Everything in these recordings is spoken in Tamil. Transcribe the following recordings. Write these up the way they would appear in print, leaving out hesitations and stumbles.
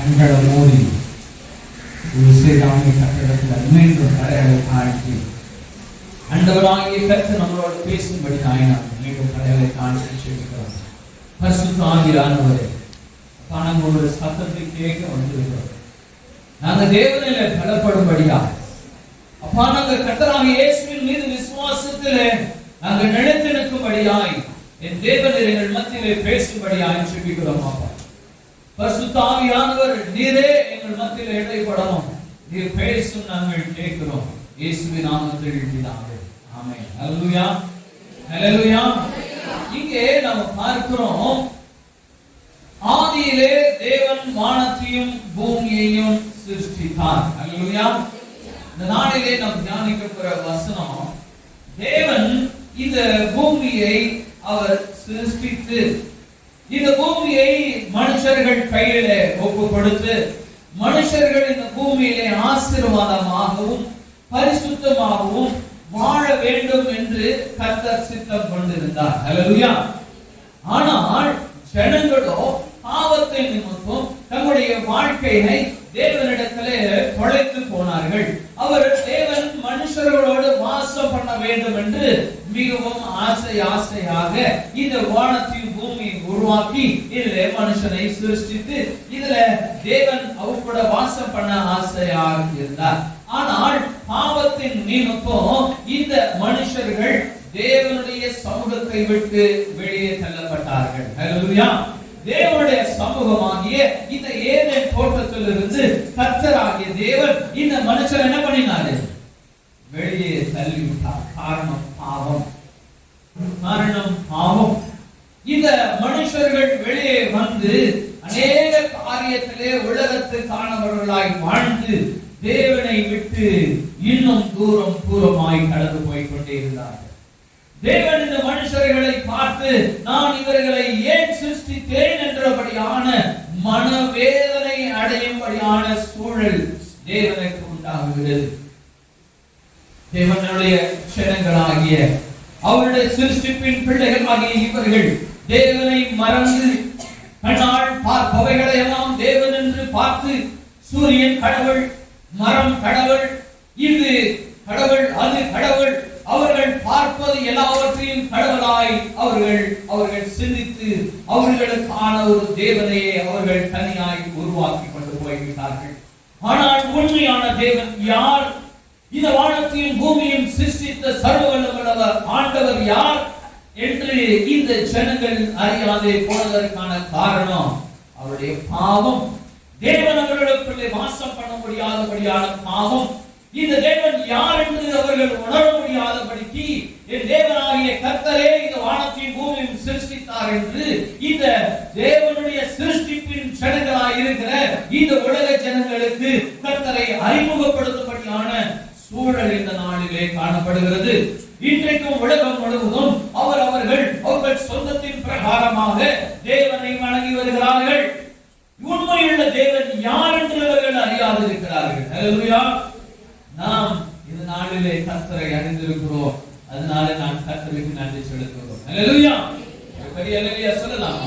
கண்களை மூடி விசேஷாமிய கட்டடத்தில் மீண்டும் கடைகளை காட்டி ஆண்டவராகிய கர்த்தர் நம்மளோட பேசும்படி நாயனார் மீண்டும் கடைகளை காட்டி சொல்லிக்கிறோம். பரிசுத்த ஆவியானவரே, உங்களுடைய சத்தத்தை கேட்க வந்திருக்கிறோம். நாங்க தேவனிலே பலப்படும்படியா அப்பா, நாங்கள் கர்த்தராகிய இயேசுவின் மீது விசுவாசத்திலே நாங்கள் நிலைத்து நிற்கும்படியாய் என் தேவனே எங்கள் மத்தியிலே பேசும்படியாய் சொல்லிக்கிறோம். அப்பா, பரிசுத்த ஆவியானவர் நீரே எங்கள் மத்தியிலே இடைப்படணும். நீர் பேசும், நாங்கள் கேட்கிறோம். இயேசுவின் நாமத்தில் பிதாவே, ஆமென். ஹல்லேலூயா, ஹல்லேலூயா. இங்கே நாம் பார்க்கிறோம், ஆதியிலே தேவன் வானத்தையும் பூமியையும் சிருஷ்டித்தார். ஹல்லேலூயா. இந்த நாளிலே நாம் தியானிக்க போற வசனம், தேவன் இந்த பூமியை அவர் சிருஷ்டித்து இந்த பூமியை மனுஷர்கள் கையிலே ஒப்பு கொடுத்து மனுஷர்கள் இந்த பூமியிலே ஆசீர்வாதமாகவும் பரிசுத்தமாகவும் வாழ வேண்டும் என்று கர்த்தர் சித்தம் கொண்டிருந்தார். ஹல்லேலூயா. ஆனால் ஜனங்களோ பாவத்தை நிமித்தம் தம்முடைய வாழ்க்கையை தேவனிடத்திலே தொலைத்து போனார்கள். அவர் தேவன் மனுஷர்களோடு வாசம் பண்ண வேண்டும் என்று மிகவும் ஆசையாக இந்த வானத்தையும் பூமியை உருவாக்கி இதிலே மனுஷனை சிருஷ்டித்து இதுல தேவன் அவர் கூட வாசம் பண்ண ஆசையாக இருந்தார். ஆனால் பாவத்தின் நிமித்தம் இந்த மனுஷர்கள் தேவனுடைய சமூகத்தை விட்டு வெளியே தள்ளப்பட்டார்கள். ஹல்லேலூயா. தேவனுடைய சமூகமாகிய இந்த ஏதேன் தோட்டத்திலிருந்து கர்த்தராகிய தேவன் இந்த மனுஷர் என்ன பண்ணினாரு? வெளியே தள்ளிவிட்டார். காரணம் பாவம். இந்த மனுஷர்கள் வெளியே வந்து அநேக காரியத்திலே உலகத்துக்கானவர்களாய் வாழ்ந்து தேவனை விட்டு இன்னும் தூரமாய் கடந்து போய் கொண்டே இருந்தார்கள். தேவன் இந்த மனுஷர்களை பார்த்து, நான் இவர்களை ஏன் சிருஷ்டித்தேன் என்றபடியான மனவேதனை அடையும்படியான சூழல் தேவனுக்கு உண்டாகுகிறது. தேவனுடைய ஜனங்களாகிய அவருடைய சிருஷ்டிப்பின் பிள்ளைகளாகிய இவர்கள் தேவனை மறந்து கண்ணால் பார்ப்பவைகளை எல்லாம் தேவன் என்று பார்த்து, சூரியன் கடவுள், மரம் கடவுள், இது கடவுள், அது கடவுள், அவர்கள் பார்ப்பது எல்லாவற்றையும் கடவுளாய் அவர்கள் சிந்தித்து அவர்களுக்கான ஒரு தேவனையை அவர்கள் தனியாய் உருவாக்கி கொண்டு போய்விட்டார்கள். ஆனால் உண்மையான தேவன் யார்? இந்த வானத்தையும் பூமியும் சிருஷ்டித்த சர்வ வல்லவர் ஆண்டவர் யார் என்று இந்த ஜனங்கள் அறியாதே போனதற்கான காரணம் அவருடைய பாவம். தேவன் அவர்களுக்குள்ளே வாசம் பண்ண முடியாதபடியான பாவம். இந்த தேவன் யார் என்று அவர்கள் உணர முடியாதபடிக்கு என் தேவனாகிய கர்த்தரே இந்த வானத்தையும் பூமியும் சிருஷ்டித்தார் என்று இந்த தேவனுடைய சிருஷ்டிப்பின் ஜனங்களாய் இருக்கிற இந்த உலக ஜனங்களுக்கு கர்த்தரை அறிமுகப்படுத்தும்படியான சூழல் இந்த நாளிலே காணப்படுகிறது. இன்றைக்கும் உலகம் முழுவதும் அவர்கள் சொந்தத்தின் பிரகாரமாக தேவனை வணங்கி வருகிறார்கள். உண்மையுள்ள தேவன் யார் என்று அவர்கள் அறியாது இருக்கிறார்கள். ஹல்லேலூயா. நாம் இந்த நாளிலே கர்த்தரை அறிந்திருக்கிறோம். அதனால நான் கர்த்தருக்கு நன்றி செலுத்துகிறோம். ஹல்லேலூயா. பெரிய ஹல்லேலூயா சொல்லலாம்.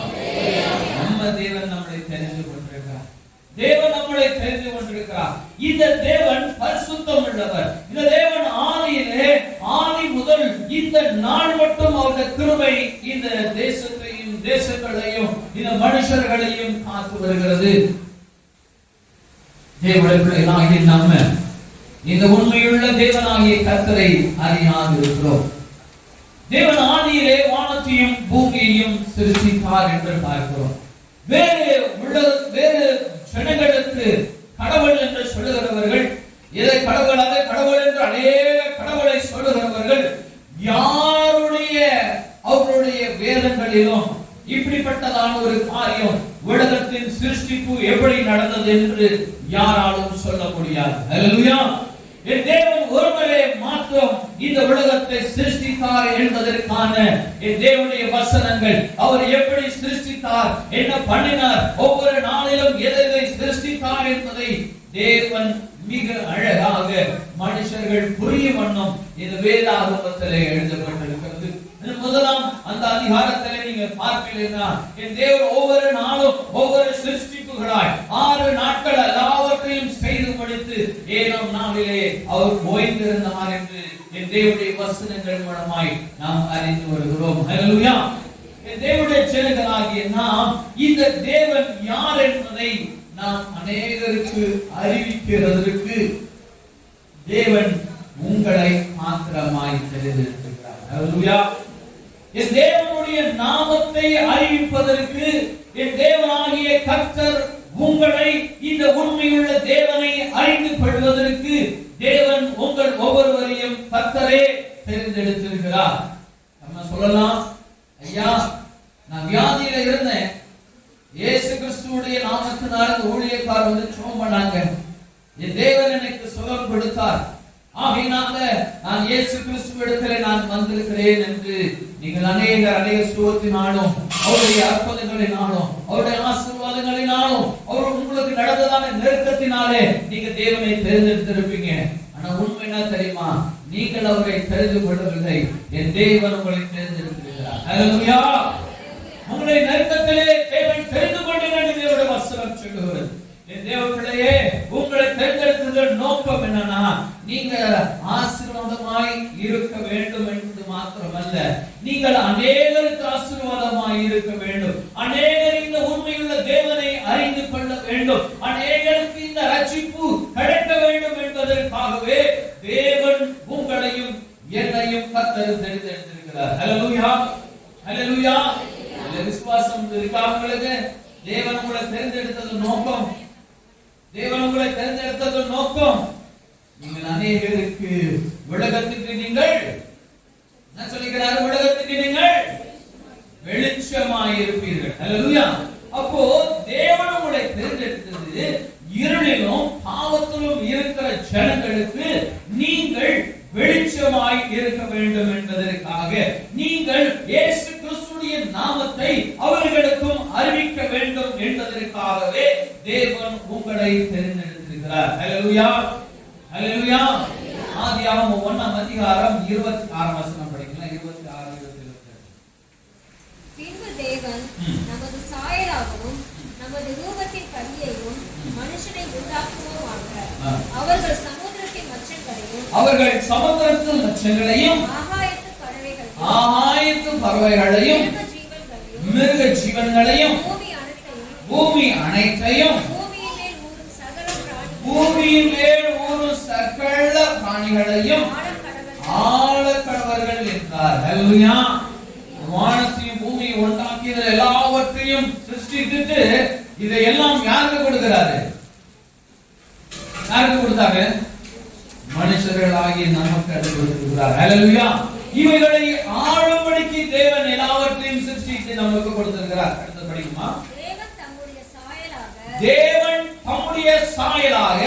நம்ம தேவன் நம்மை தெரிந்து கொண்டிருக்கிறார். தேவன் நம்மை தெரிந்து கொண்டிருக்கிறார். இந்த தேவன் பரிசுத்தம் உள்ளவர். இந்த தேவன் ஆதி முதல் இந்த நாள் மட்டும் அவருடைய கிருபை இந்த தேசத்தையும் தேசங்களையும் இந்த மனுஷர்களையும் காத்து வருகிறது. தேவனுடைய நாம இந்த உண்மையுள்ள தேவனாகிய கர்த்தரை அறியாது இருக்கிறோம். தேவன் ஆதியிலே வானத்தையும் பூமியையும் சிருஷ்டித்தார் என்று பார்க்கிறோம். வேறு ஜனங்களுக்கு கடவுள் என்று சொல்லுகிறவர்கள், இதை கடவுள் அதை கடவுள் என்று அநேக கடவுளை சொல்லுகிறவர்கள் அவருடைய வேதங்களிலும் இப்படிப்பட்டதான ஒரு காரியம் உலகத்தின் சிருஷ்டிப்பு எப்படி நடந்தது என்று யாராலும் சொல்ல முடியாது. ஹல்லேலூயா. என் தேவன் ஒருவரே மாத்திரம் இந்த உலகத்தை சிருஷ்டித்தார் என்பதற்கான என் தேவனுடைய வசனங்கள், அவர் எப்படி சிருஷ்டித்தார், என்ன பண்ணினார், ஒவ்வொரு நாளிலும் எதை சிருஷ்டித்தார் என்பதை தேவன் மிக அழகாக மனுஷர்கள் புரியும் வண்ணம் இந்த வேதாகமத்திலே எழுதப்பட்டிருக்கிறது. முதலாம் அந்த அதிகாரத்திலே நீங்க பார்ப்பீங்கன்னா, என் தேவன் ஒவ்வொரு நாளும் ஒவ்வொரு சிருஷ்டிப்புகளாய் 6 நாட்கள் அவர் ஓய்ந்திருந்தார் என்று என் தேவனுடைய வசனங்கள் மூலமாய் நாம் அறிந்து வருகிறோம். ஹல்லேலூயா. என் தேவனுடைய ஜனங்களாகிய நாம் இந்த தேவன் யார் என்பதை நாம் அநேகருக்கு அறிவிக்கிறதற்கு தேவன் உங்களை மாத்திரமாய் தெரிந்திருக்கிறார். ஹல்லேலூயா. என் தேவனுடைய நாமத்தை அறிவிப்பதற்கு என் தேவனாகிய கர்த்தர் உங்களை இந்த உண்மையுள்ள தேவனை அறிந்து கொள்வதற்கு தேவன் உங்கள் ஒவ்வொருவரையும் கர்த்தரே தெரிந்தெடுத்திருக்கிறார். நம்ம சொல்லலாம், ஐயா நான் வியாதியில இருந்தேன், இயேசு கிறிஸ்துவுடைய நாமத்தினால ஊழியக்காரர் வந்து ஜெபம் பண்ணாங்க, என் தேவன் எனக்கு சுகம் கொடுத்தார், ஆகையினால நான் இயேசு கிறிஸ்துவிடத்திலே நான் வந்திருக்கிறேன் என்று நீங்கள் அநேக சுகத்தினாலும் அவருடைய அற்புதங்களினாலும் அவருடைய ஆசீர்வாதங்களினாலும் அவர் உங்களுக்கு நடந்ததான நெருக்கத்தினாலே நீங்க தேவனை தேர்ந்தெடுத்திருப்பீங்க. ஆனா உண்மை என்ன தெரியுமா? நீங்கள் அவரை தெரிந்து கொள்ளவில்லை, என் தேவன் உங்களை தேர்ந்தெடுத்திருக்கிறார். ஹல்லேலூயா. உங்களுடைய நெருக்கத்திலே தேவன் தெரிந்து கொண்டீர்கள் என்று தேவனுடைய வசனம் சொல்லுகிறது. என் தேவ பிள்ளையே, உங்களை தேர்ந்தெடுத்ததன் நோக்கம் என்னன்னா, நீங்க ஆசீர்வாதமாய் இருக்க வேண்டும் என்பது மாத்திரமல்ல, நீங்கள் அநேகருக்கு ஆசீர்வாதமாய் இருக்க வேண்டும், அநேகர் இந்த உண்மையுள்ள தேவனை அறிந்து கொள்ள வேண்டும், அநேகருக்கு இந்த ரட்சிப்பு கிடைக்க வேண்டும் என்பதற்காகவே தேவன் உங்களையும் என்னையும் கர்த்தர் தெரிந்தெடுத்திருக்கிறார். ஹல்லேலூயா. ஹல்லேலூயா. விசுவாசம் இருக்காங்களுக்கு தேவன் உங்களை தேர்ந்தெடுத்தது நோக்கம், தேவன் உங்களை தேர்ந்தெடுத்தது நோக்கம், நீங்கள் அநேகருக்கு உலகத்துக்கு நீங்கள் என்ன சொல்லுகிறார்? உலகத்துக்கு நீங்கள் வெளிச்சமாய் இருப்பீர்கள். ஹல்லேலூயா. அப்போ தேவன் உங்களை தேர்ந்தெடுத்தது இருளிலும் பாவத்திலும் இருக்கிற ஜனங்களுக்கு நீங்கள் வெளிச்சமாய் இருக்க வேண்டும் என்பதற்காக, நீங்கள் இயேசு கிறிஸ்துவின் நாமத்தை அவர்களுக்கும் அறிவிக்க வேண்டும் என்பதற்காகவே தேவன் உங்களை தேர்ந்தெடுத்திருக்கிறார். ஹல்லேலூயா. ஹல்லேலூயா. ஆதியாகமம் 1ஆம் அதிகாரம் 26ஆம் வசனம் படிக்கலாம். 26 27. பின்பு தேவன் நமது சாயலாகவும் நமது ரூபத்தின் பதியையும் மனுஷனை உண்டாக்குவோமாக, அவர்கள் சமுத்திரத்தின் மச்சங்களையும் ஆகாயத்து பறவைகளையும் மிருக ஜீவன்களையும் பூமி அனைத்தையும் பூமியின் மேல் ஊரும் சகல பிராணிகளையும் ஆளக்கடவர்கள் என்றார். ஹல்லேலூயா. வானத்தையும் பூமியை உண்டாக்கிய எல்லாவற்றையும் சிருஷ்டித்துட்டு இதையெல்லாம் யாருக்கு கொடுக்கிறாரு? யாருக்கு கொடுத்தாங்க? மனுஷர்களாகிய நமக்கு கொடுத்திருக்கிறார். ஹல்லேலூயா. இவைகளை ஆளும்படிக்கு தேவன் எல்லாவற்றையும் சிருஷ்டித்து நமக்கு கொடுத்திருக்கிறார். அடுத்து படிக்குமா? தேவன் தம்முடைய சாயலாக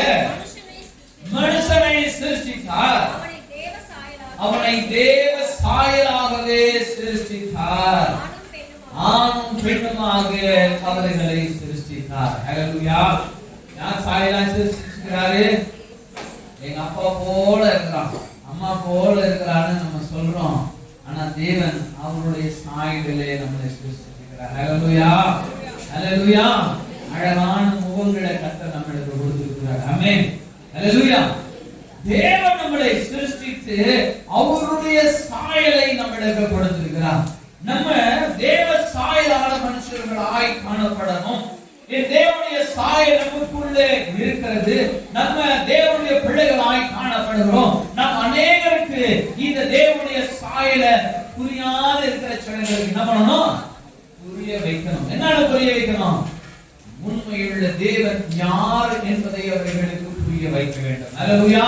மனுஷனை சிருஷ்டித்தார், அவனை தேவ சாயலாகவே சிருஷ்டித்தார், ஆணும் பெண்ணுமாக அவர்களை சிருஷ்டித்தார். ஹல்லேலூயா. யார் சாயலாக சிருஷ்டிக்கிறாரு? எங்க அப்பா போல இருக்கிறான், அம்மா போல இருக்கிறான்னு நம்ம சொல்றோம். ஆனா தேவன் அவருடைய சாயலிலே நம்மளை சிருஷ்டிக்கிறார். ஹல்லேலூயா. ஹல்லேலூயா. அழகான முகங்களை கர்த்தர் நம்மளுக்கு கொடுத்திருக்கிறார். ஆமென். ஹல்லேலூயா. தேவன் நம்மளை சிருஷ்டித்து அவருடைய சாயலை நம்மளுக்கு கொடுத்திருக்கிறார். நம்ம தேவ சாயலான மனுஷர்களாய் காணப்படணும். தேவனுடைய சாயல் நமக்குள்ளே இருக்கிறது. நம்ம தேவனுடைய பிள்ளைகளாய் காணப்படுகிறோம். நாம் அநேகருக்கு இந்த தேவனுடைய சாயலை புரியாத இருக்கிற சிலர்களுக்கு என்ன பண்ணணும்? புரிய வைக்கணும். என்ன புரிய வைக்கணும்? உண்மையுள்ள தேவன் யார் என்பதை அவர்களுக்கு புரிய வைக்க வேண்டும். ஹல்லேலூயா.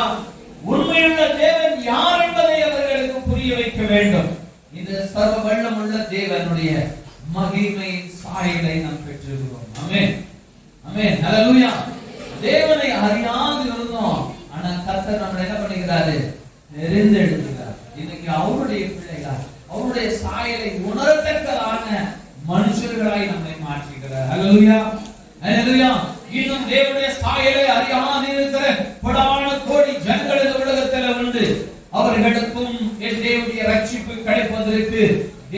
உண்மையுள்ள தேவன் யார் என்பதை அவர்களுக்கு புரிய வைக்க வேண்டும். இந்த சர்வ வல்லமையுள்ள தேவனுடைய மகிமையின் சாயலை நாம் பெற்றிருக்கிறோம். ஆமென். ஆமென். ஹல்லேலூயா. தேவனை அறியாது இருந்தோம், ஆனா கர்த்தர் நம்மளை என்ன பண்ணுகிறாரு? தெரிந்தெடுக்கிறார். இன்னைக்கு அவருடைய பிள்ளைகள் அவருடைய சாயலை உணரத்தக்கதான மனுஷர்களாய் நம்மை மாற்றுகிறார். ஹல்லேலூயா. ஹல்லேலூயா. இன்னும் தேவனுடைய சாயலை அறியாது இருக்கிற கோடான கோடி ஜனங்கள் இந்த உலகத்தில் உண்டு. அவர்களுக்கும் என் தேவனுடைய ரட்சிப்பு கிடைப்பதற்கு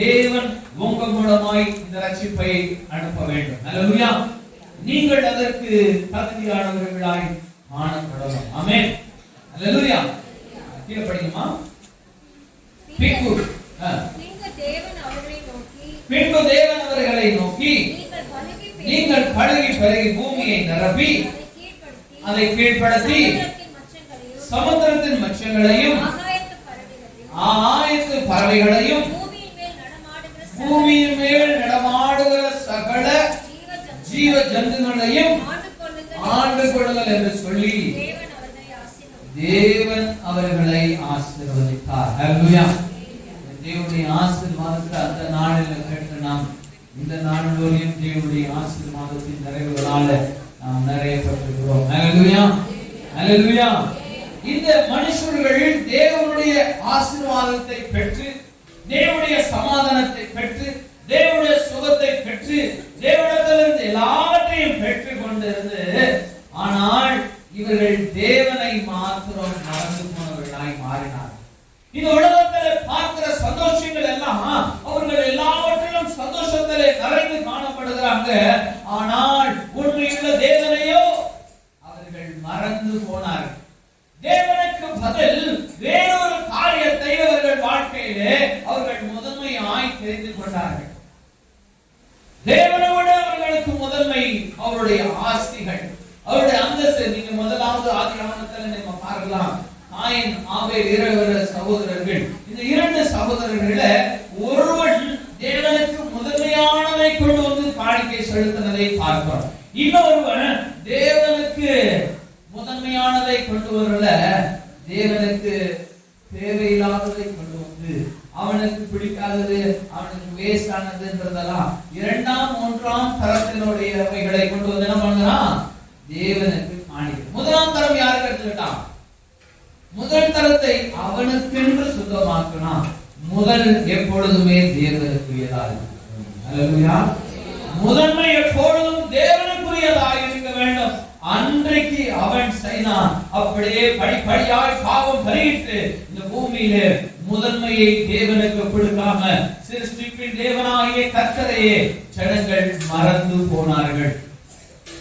தேவன் உங்க மூலமாய் இந்த ரட்சிப்பை அனுப்ப வேண்டும். ஹல்லேலூயா. நீங்கள் அதற்கு தகுதியானவர்களாய் காணப்படலாம். ஆமென். அல்லேலூயா. கீழே படிக்குமா? பின்பு தேவன் அவர்களை நோக்கி நீங்கள் பழகி பெருகி பூமியை நிரப்பி அதை கீழ்ப்படுத்தி சமுத்திரத்தின் மச்சங்களையும் ஆகாயத்து பறவைகளையும் பூமியின் மேல் நடமாடுகிற சகல ஜீவ ஜந்துகளையும் ஆண்டு கொள்ளுங்கள் என்று சொல்லி தேவன் அவர்களை ஆசீர்வதித்தார். ஹல்லேலூயா. தேவனுடைய ஆசீர்வாதத்தை அந்த நாளில் கேட்டு நாம் இந்த நாளிலோரையும் தேவனுடைய ஆசீர்வாதத்தின் நிறைவுகளால நாம் நிறையப்பட்டிருக்கிறோம். ஹல்லேலூயா. ஹல்லேலூயா. இந்த மனுஷர்கள் தேவனுடைய ஆசீர்வாதத்தை பெற்று, தேவனுடைய சமாதானத்தை பெற்று, தேவனுடைய சுகத்தை பெற்று, தேவனிடத்திலிருந்து எல்லாவற்றையும் பெற்றுக் கொண்டிருந்து, ஆனால் இவர்கள் தேவனை மாத்திரம் மறந்து போனவர்களாய் மாறினார். இந்த உலகத்தில் பார்க்கிற சந்தோஷங்கள் எல்லாம் அவர்கள் எல்லாவற்றிலும் சந்தோஷத்திலே நிறைந்து காணப்படுகிறாங்க. ஆனால் உண்மையுள்ள தேவனையோ அவர்கள் மறந்து போனார்கள். தேவனுக்கு பதில் வேறொரு காரியத்தை அவர்கள் வாழ்க்கையிலே அவர்கள் முதன்மையாய் தெரிந்து கொண்டார்கள். தேவனை விட அவர்களுக்கு முதன்மை அவருடைய ஆஸ்திகள், அவருடைய அந்தஸ்து. நீங்க முதலாவது ஆதியாகமத்தில் நம்ம பார்க்கலாம், காயின் ஆபேல் இரண்டு சகோதரர்கள். இந்த இரண்டு சகோதரர்கள ஒருவன் தேவனுக்கு முதன்மையானதை கொண்டு வந்து காணிக்கை செலுத்தினதை பார்க்கிறோம். இன்னொருவன் தேவனுக்கு முதன்மையானதை கொண்டு வரல, தேவனுக்கு தேவையில்லாததை கொண்டு வந்து அவனுக்கு பிடிக்காதது, அவனுக்கு வேஸ்ட் ஆனதுன்றதெல்லாம் இரண்டாம் மூன்றாம் தரத்தினுடையவைகளை கொண்டு வந்து என்ன பண்ணுறான்? தேவனுக்கு காணிக்கை. முதலாம் தரம் யாருக்கு எடுத்துக்கிட்டான்? முதல் தரத்தை அவனுக்கென்று சுத்தமாக்கினான். முதல் எப்பொழுதுமே தேவனுக்குரியதாக இருக்கும். அல்லேலூயா. முதன்மை எப்பொழுதும் தேவனுக்குரியதாக இருக்க வேண்டும். அன்றைக்கு அவன் செய்தான். அப்படியே படிப்படியாய் பாவம் பெருகிட்டு இந்த பூமியிலே முதன்மையை தேவனுக்கு கொடுக்காம சிருஷ்டிப்பின் தேவனாகிய கர்த்தரையே ஜனங்கள் மறந்து போனார்கள்.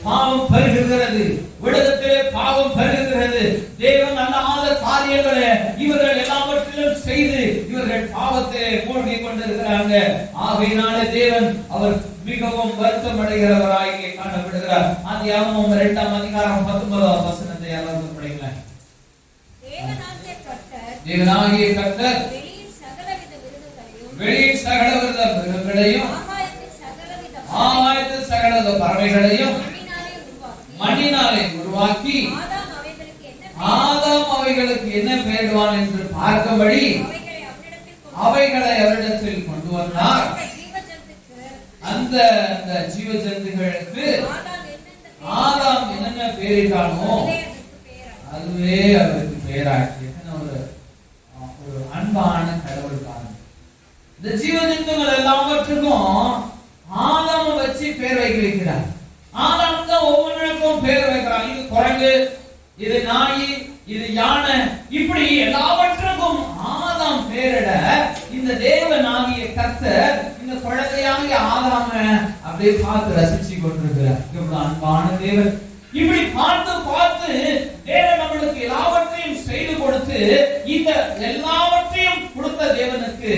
பாவம் பெருகுகிறது, உலகத்திலே பாவம் பெருகுகிறது. தேவன் அல்லாத காரியங்களை இவர்கள் எல்லாவற்றிலும் செய்து இவர்கள் பாவத்திலே மூழ்கி கொண்டிருக்கிறாங்க. ஆகையினால தேவன் அவர் மிகவும் வருத்தம் அடைகிறவராக காணப்படுகிறார். ஆதியாகமம் 2ஆம் அதிகாரம் 19ஆம் வசனத்தை யாராவது படிங்களேன். தேவனாகிய கர்த்தர் வெளியின் சகலவித மிருகங்களையும் ஆகாயத்தில் சகலவித பறவைகளையும் மண்ணினாலே உருவாக்கி ஆதாம் அவைகளுக்கு என்ன பெயரிடுவான் என்று பார்க்கும்படி அவைகளை அவரிடத்தில் கொண்டு வந்தார். அந்த ஜீவ ஜந்துகளுக்கு ஆதாம் என்னென்ன பெயரிட்டானோ அதுவே அவருக்கு பெயராச்சு. ஒரு அன்பான கடவுள் பாருங்க. இந்த ஜீவ ஜந்துகள் எல்லாவற்றுக்கும் ஆதாம் வச்சு பெயர் வைக்கிறார். ஆதாம் தான் ஒவ்வொன்றுக்கும் பெயர் வைக்கிறான். இது குரங்கு, இது நாய், இது யானை, இப்படி எல்லாவற்றுக்கும் ஆதாம் பெயரிட இந்த தேவனாகிய கர்த்தர் இந்த குழந்தையாகிய ஆதாம அப்படியே பார்த்து ரசிச்சு கொண்டிருக்கிறார். இவ்வளவு அன்பான தேவன். இப்படி பார்த்து பார்த்து தேவன் நம்மளுக்கு எல்லாவற்றையும் செய்து கொடுத்து இந்த எல்லாவற்றையும் கொடுத்த தேவனுக்கு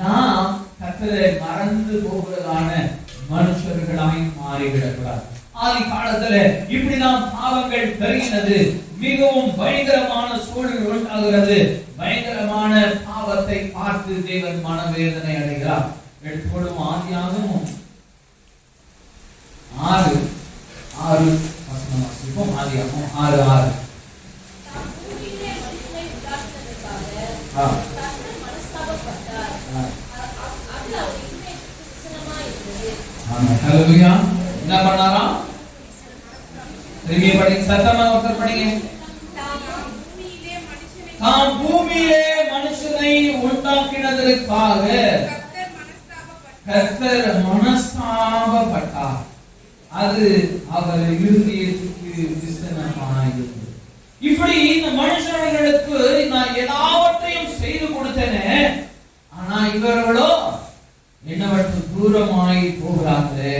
நாம் கர்த்தரை மறந்து போகிறதான மனுஷர்களாய் மாறிவிடக்கூடாது. ஆதி காலத்துல இப்படி நாம் பாவங்கள் பெருகினது, மிகவும் பயங்கரமான சூழல் உண்டாகிறது. பயங்கரமான பாவத்தை பார்த்து தேவன் மனவேதனை அடைகிறார். எடுத்துக்கொள்ளும் ஆதியாகமம் 6:6 வசனம் வாசிப்போம். ஆதியாகமம் 6:6. ஹல்லேலூயா. என்ன பண்ணாராம்? திரும்பி படிங்க, சத்தமா ஒருத்தர் படிங்க. தாம் பூமியிலே மனுஷனை உண்டாக்கினதற்காக கர்த்தர் மனஸ்தாபப்பட்டார். அது அவர் இருதயத்துக்கு விசனமாயிருந்தது. இப்படி இந்த மனுஷர்களுக்கு நான் எல்லாவற்றையும் செய்து கொடுத்தேனே, ஆனா இவர்களோ என்னவற்று தூரமாய் போகிறார்களே.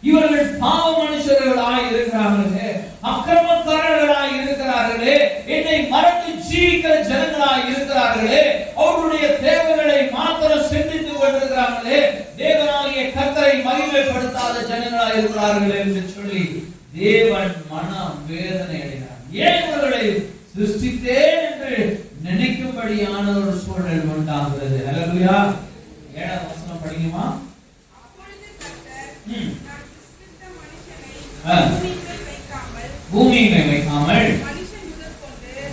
இவர்கள் பாவ மனுஷர்களாய் இருக்கிறார்களே, அக்கிரமக்காரர்களாய் இருக்கிறார்களே, என்னை மறந்து ஜனங்களாய் இருக்கிறார்களே, அவருடைய தேவைகளை மாத்திரம் சிந்தித்துக் கொண்டிருக்கிறார்களே, தேவனாகிய கர்த்தரை மகிமைப்படுத்தாத ஜனங்களாய் இருக்கிறார்களே என்று சொல்லி தேவன் மனம் வேதனை அடைகிறார். ஏன் இவர்களை சிருஷ்டித்தேன் என்று நினைக்கும்படியான ஒரு சூழல் உண்டாகிறது. அல்லேலூயா. 7ஆம் வசனம் படிக்குமா? அப்பொழுது கர்த்தர் நான் சிருஷ்டித்த மனுஷனை பூமியின் மேல் வைக்காமல்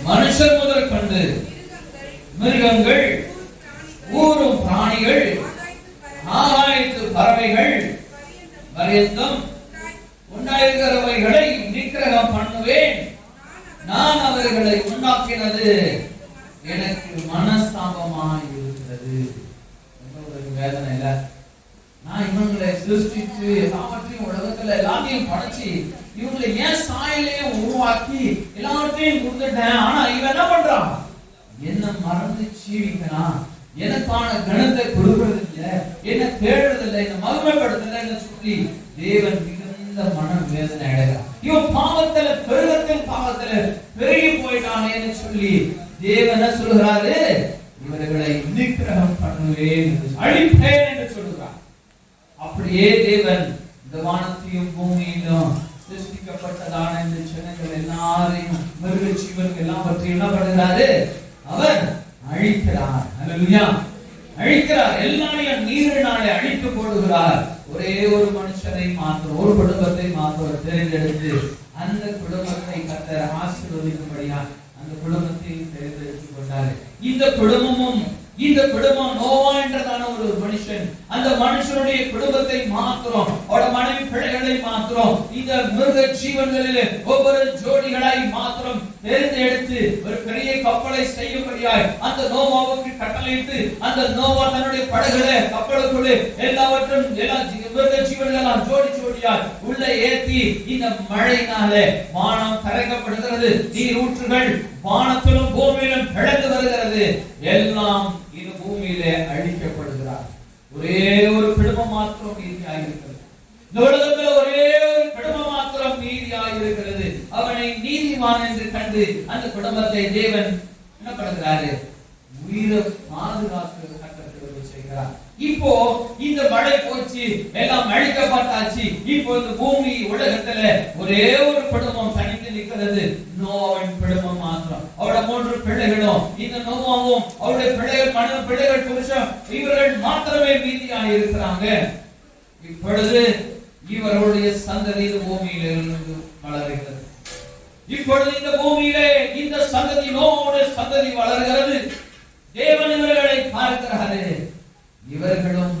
மனுஷர் முதற்கொண்டு மிருகங்கள், ஊரும் பிராணிகள், ஆகாயத்து பறவைகள் பரியந்தம் உண்டாயிருக்கிறவைகளை நிக்கிரகம் பண்ணுவேன். நான் அவர்களை உண்டாக்கினது எனக்கு மனஸ்தாபமாக இருக்கிறது. வேதனை இல்ல, நான் இவங்களை சிருஷ்டிச்சு எல்லாவற்றையும் உலகத்துல எல்லாத்தையும் படைச்சு இவங்களை ஏன் சாயலையும் உருவாக்கி எல்லாவற்றையும் கொடுத்துட்டேன். ஆனா இவன் என்ன பண்றான்? என்ன மறந்து சீவிக்கிறான், எனக்கான கணத்தை கொடுக்கறது இல்ல, என்ன தேடுறது இல்லை, என்ன மகிமைப்படுத்தல சொல்லி தேவன் மிகுந்த மன வேதனை அடைகிறான். இவன் பாவத்துல பெருகத்தில் பாவத்துல பெருகி போயிட்டானேன்னு சொல்லி தேவன் சொல்லுகிறாரு, இவர்களை நிக்கிரகம் பண்ணுவேன், அழிப்பேன் என்று சொல்லுகிறார். அப்படியே தேவன் இந்த வானத்தையும் பூமியிலும் சிருஷ்டிக்கப்பட்டதான இந்த ஜனங்கள் எல்லாரையும் மிருக ஜீவன்கள் எல்லாவற்றையும் என்ன பண்ணுகிறாரு? அவர் அழிக்கிறார். அல்லேலூயா. அழிக்கிறார். எல்லாரையும் நீரினாலே அழித்து போடுகிறார். ஒரே ஒரு மனுஷனை மாத்திரம், ஒரு குடும்பத்தை மாத்திரம் தேர்ந்தெடுத்து அந்த குடும்பத்தை கர்த்தர் ஆசீர்வதிக்கும்படியா அந்த குடும்பத்தை தேர்ந்தெடுத்துக் கொண்டார். இந்த குடும்பம் நோவா என்றதான ஒரு மனுஷன், அந்த மனுஷனுடைய குடும்பத்தை மாத்திரம், அவட மனைவி பிள்ளைகளை மாத்திரம், இந்த மிருக ஜீவன்களிலே ஒவ்வொரு ஜோடிகளாய் மாத்திரம் தேர்ந்தெடுத்து ஒரு பெரிய கப்பலை செய்யும்படியாய் அந்த நோவாவுக்கு கட்டளையிட்டு அந்த நோவா தன்னுடைய படகுகளை கப்பலுக்குள்ளே எல்லாவற்றும் எல்லா மிருக ஜீவன்களெல்லாம் ஜோடி ஜோடியாய் உள்ள ஏற்றி இந்த மழையினாலே வானம் கரைக்கப்படுகிறது. நீர் ஊற்றுகள் வானத்திலும் பூமியிலும் பிளந்து வருகிறது. எல்லாம் இந்த பூமியிலே அழிக்கப்படுகிறார். ஒரே ஒரு குடும்பம் மாத்திரம் மீதியாக இருக்கிறது. இந்த உலகத்தில் ஒரே ஒரு குடும்பம் மாத்திரம் மீதியாக இருக்கிறது. அவனை நீதிமான் என்று கண்டு அந்த குடும்பத்தை தேவன் என்ன பண்ணுகிறாரு? உயிரை பாதுகாத்து கட்டப்படுவது செய்கிறார். இப்போ இந்த மழை போச்சு, எல்லாம் அழிக்கப்பட்டாச்சு. இப்போ இந்த பூமி உலகத்துல ஒரே ஒரு குடும்பம் தனித்து நிற்கிறது. நோவாவின் குடும்பம் மாத்திரம். அவரோட 3 பிள்ளைகளும், இந்த நோவாவும் அவருடைய பிள்ளைகள், மனைவி பிள்ளைகள், புருஷன், இவர்கள் மாத்திரமே மீதியாக இருக்கிறாங்க. இப்பொழுது இவர்களுடைய சந்ததி இந்த பூமியிலிருந்து வளர்கிறது. இப்பொழுது இந்த பூமியிலே இந்த சந்ததி, நோவாவுடைய சந்ததி வளர்கிறது. தேவன் இவர்களை பார்க்கிறாரு. இவர்களும்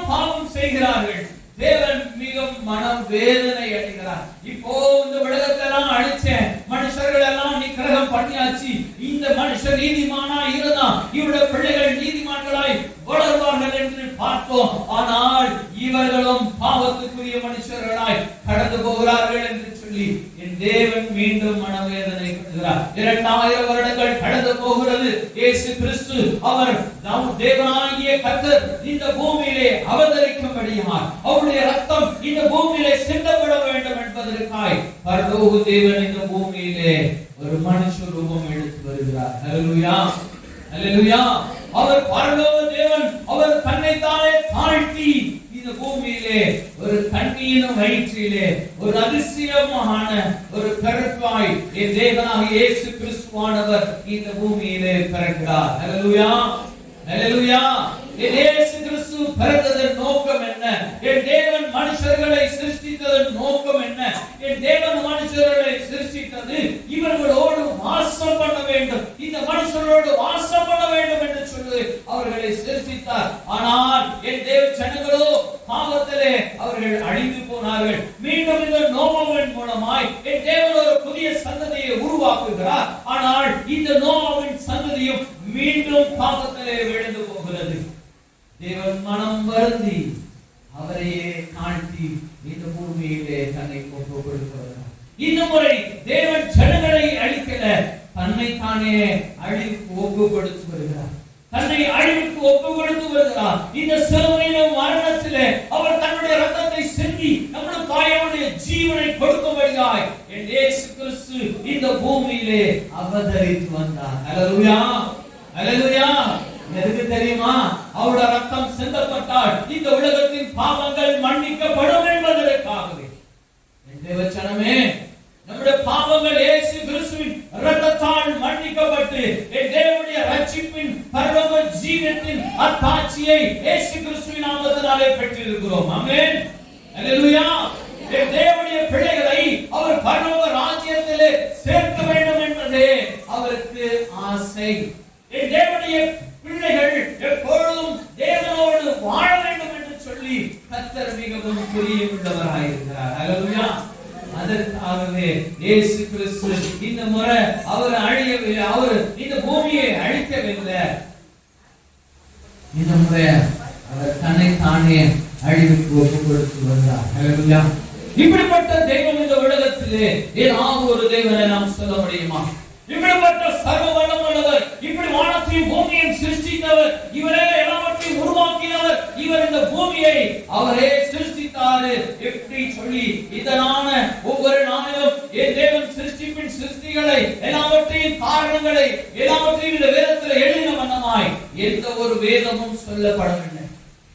பாவம் செய்கிறார்கள். தேவன் மிக மனம் வேதனை அடைகிறார். இப்போ இந்த உலகத்தெல்லாம் அழிச்சேன், மனுஷர்கள் எல்லாம் நிக்கிரகம் பண்ணியாச்சு. இந்த மனுஷர் நீதிமானா இருந்தா இவருடைய பிள்ளைகள் நீதிமான்களாய் வளர்வார்கள் என்று பார்த்தோம். ஆனால் இவர்களும் பாவத்துக்குரிய மனுஷர்களாய் கடந்து போகிறார்கள் என்று சொல்லி என் தேவன் மீண்டும் மனவேதனை கொள்கிறார். 2000 வருடங்கள் கடந்து போகிறது. இயேசு கிறிஸ்து அவர் தேவனாகிய கர்த்தர் இந்த பூமியிலே அவதரிக்கும்படியாய் அவருடைய ரத்தம் இந்த பூமியிலே சிந்தப்பட வேண்டும் என்பதற்காய் பரலோக தேவன் இந்த பூமியிலே ஒரு மனுஷ ரூபம் எடுத்து வருகிறார். அல்லேலூயா, அல்லேலூயா. அவர் பரலோக தேவன், அவர் தன்னைத்தானே தாழ்த்தி இந்த பூமியிலே ஒரு கன்னியின் வயிற்றிலே ஒரு அதிசயமான ஒரு பிறப்பாய் என் தேவனாகிய இயேசு கிறிஸ்துவானவர் இந்த பூமியிலே பிறக்கிறார். அல்லேலூயா, அல்லேலூயா. இயேசு கிறிஸ்து பிறந்ததன் நோக்கம் என்ன? என் தேவன் மனுஷர்களை சிருஷ்டித்ததன் நோக்கம் என்ன? என் தேவன் மனுஷர்களை சிருஷ்டித்தது இவர்களோடு வாசம் பண்ண வேண்டும், இந்த மனுஷர்களோடு வாசம் பண்ண வேண்டும் என்று சொல்லி அவர்களை சிருஷ்டித்தார். ஆனால் என் தேவ ஜனங்களோ பாவத்திலே அவர்கள் அழிந்து போனார்கள். மீண்டும் இந்த நோவாவின் மூலமாய் என் தேவன் ஒரு புதிய சந்ததியை உருவாக்குகிறார். ஆனால் இந்த நோவாவின் சந்ததியும் மீண்டும் பாவத்திலே விழுந்து போகிறது. தேவன் மனம் வருந்தி அவரையே தாழ்த்தி இந்த பூமியிலே தன்னை ஒப்பு கொடுக்கிறார். இந்த முறை தேவன் ஜனங்களை அழிக்கல, தன்னை தானே அழிவுக்கு ஒப்பு கொடுத்து வருகிறார். தன்னை அழிவுக்கு ஒப்பு கொடுத்து வருகிறார். இந்த சிலுவையிலும் மரணத்திலே அவர் தன்னுடைய ரத்தத்தை சிந்தி நம்முடைய தாயோடைய ஜீவனை கொடுக்கும்படியாய் என் இயேசு கிறிஸ்து இந்த பூமியிலே அவதரித்து வந்தார். ஹல்லேலூயா, ஹல்லேலூயா. எதுக்கு தெரியுமா? அவருடைய ரத்தம் சிந்தப்பட்டால் இந்த உலகத்தின் பாவங்கள் மன்னிக்கப்படும் என்பதற்காகவே. தேவச்சனமே, நம்முடைய பாவங்கள் இயேசு கிறிஸ்துவின் இரத்தத்தால் மன்னிக்கப்பட்டு தேவனுடைய ரட்சிப்பின் பரலோக ஜீவத்தின் அத்தாட்சியை இயேசு கிறிஸ்துவின் நாமத்தினாலே பெற்றிருக்கிறோம். ஆமென், ஹல்லேலூயா. தேவனுடைய பிள்ளைகளை அவர் பரலோக ராஜ்யத்திலே சேர்க்க வேண்டும் என்பதே அவருக்கு ஆசை. தேவனுடைய பிள்ளைகள் எப்பொழுதும் தேவனோடு வாழ வேண்டும் என்று சொல்லி கர்த்தர் மிகவும் பிரியமுள்ளவராயிருக்கிறார். ஹல்லேலூயா. அதற்காகவே இயேசு கிறிஸ்து இந்த முறை அவர் அழியவில்லை, அவர் இந்த பூமியை அழிக்கவில்லை. இந்த முறை அவர் தன்னைத்தானே அழிவுக்கு ஒப்புக் கொடுத்து வந்தார். ஹல்லேலூயா. இப்படிப்பட்ட தெய்வம் இந்த உலகத்திலே ஏதாவது ஒரு தெய்வனை நாம் சொல்ல முடியுமா? இப்படிப்பட்ட சர்வ வல்லமையுள்ளவர், இப்படி வானத்தையும் பூமியையும் சிருஷ்டித்தவர், இவரே எல்லாவற்றையும் உருவாக்கினவர், இவர் இந்த பூமியை அவரே சிருஷ்டித்தாரு எப்படி சொல்லி இதனான ஒவ்வொரு நாளிலும் என் தேவன் சிருஷ்டிப்பின் சிருஷ்டிகளை எல்லாவற்றையும் காரணங்களை எல்லாவற்றையும் இந்த வேதத்தில் எழுதின வண்ணமாய் எந்த ஒரு வேதமும் சொல்லப்படவில்லை.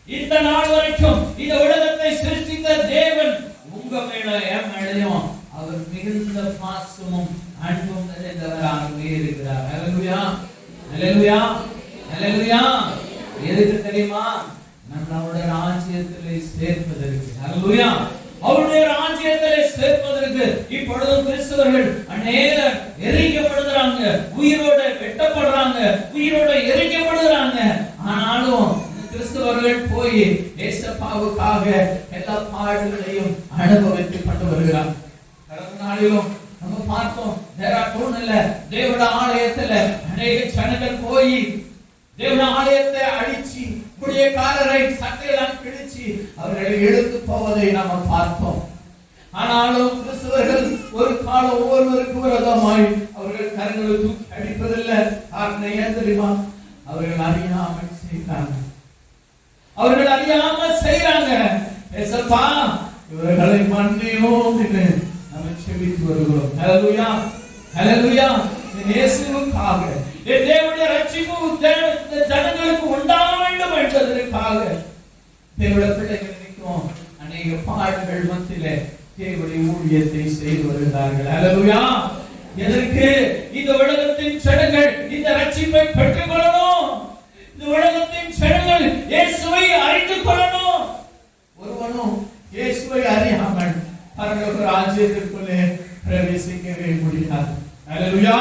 இந்த நாள் வரைக்கும் இந்த உலகத்தை சிருஷ்டித்த தேவன் உங்க மேல என் மேலையும் அவர் மிகுந்த பாசமும் அன்பும் நிறைந்தவராகவே இருக்கிறார். ஹல்லேலூயா, ஹல்லேலூயா, ஹல்லேலூயா. எதுக்கு தெரியுமா? நம்மளுடைய ராஜ்யத்திலே சேர்ப்பதற்கு. ஹல்லேலூயா. அவருடைய ராஜ்யத்திலே சேர்ப்பதற்கு இப்பொழுது கிறிஸ்தவர்கள் அநேகர் எரிக்கப்படுகிறாங்க, உயிரோட வெட்டப்படுறாங்க, உயிரோட எரிக்கப்படுகிறாங்க. ஆனாலும் கிறிஸ்தவர்கள் போய் ஏசப்பாவுக்காக எல்லா பாடுகளையும் அனுபவித்து கொண்டு வருகிறார். கடந்த நாளிலும் நம்ம பார்த்தோம், தேவனுடைய ஆலயத்துல அநேக ஜனங்கள் போய் தேவனுடைய ஆலயத்தை அழிச்சு குடியக்காரரை சட்டையெல்லாம் கிழிச்சு அவர்களை எடுத்து போவதை நாம பார்த்தோம். ஆனாலும் கிறிஸ்தவர்கள் ஒரு காலம் ஒவ்வொருவருக்கு விரோதமாய் அவர்கள் கரங்களை தூக்கி அடிப்பதில்லை. காரணம் ஏன் தெரியுமா? அவர்கள் அறியாமல் செய்கிறாங்க, அவர்கள் அறியாம செய்யறாங்க. ஏசப்பா இவர்களை மன்னியும் என்று நம்ம செபித்து வருகிறோம். ஹல்லேலூயா, ஹல்லேலூயா. இயேசுவுக்காக தேவனுடைய ரட்சிப்பு ஜனங்களுக்கு உண்டாக வேண்டும் என்பதற்காக தேவனுடைய பிள்ளைகள் நிற்கும் அநேக பாடுகள் மத்தியிலே தேவனுடைய ஊழியத்தை செய்து வருகிறார்கள். ஹல்லேலூயா. எதற்கு? இந்த உலகத்தின் ஜனங்கள் இந்த ரட்சிப்பை பெற்றுக் கொள்ளணும். இந்த உலகத்தின் ஜனங்கள் இயேசுவை அறிந்து கொள்ளணும். ஒருவனும் இயேசுவை அறியாமல் பரலோக ராஜ்யத்திற்குள்ளே பிரவேசிக்கவே முடியாது. ஹல்லேலூயா.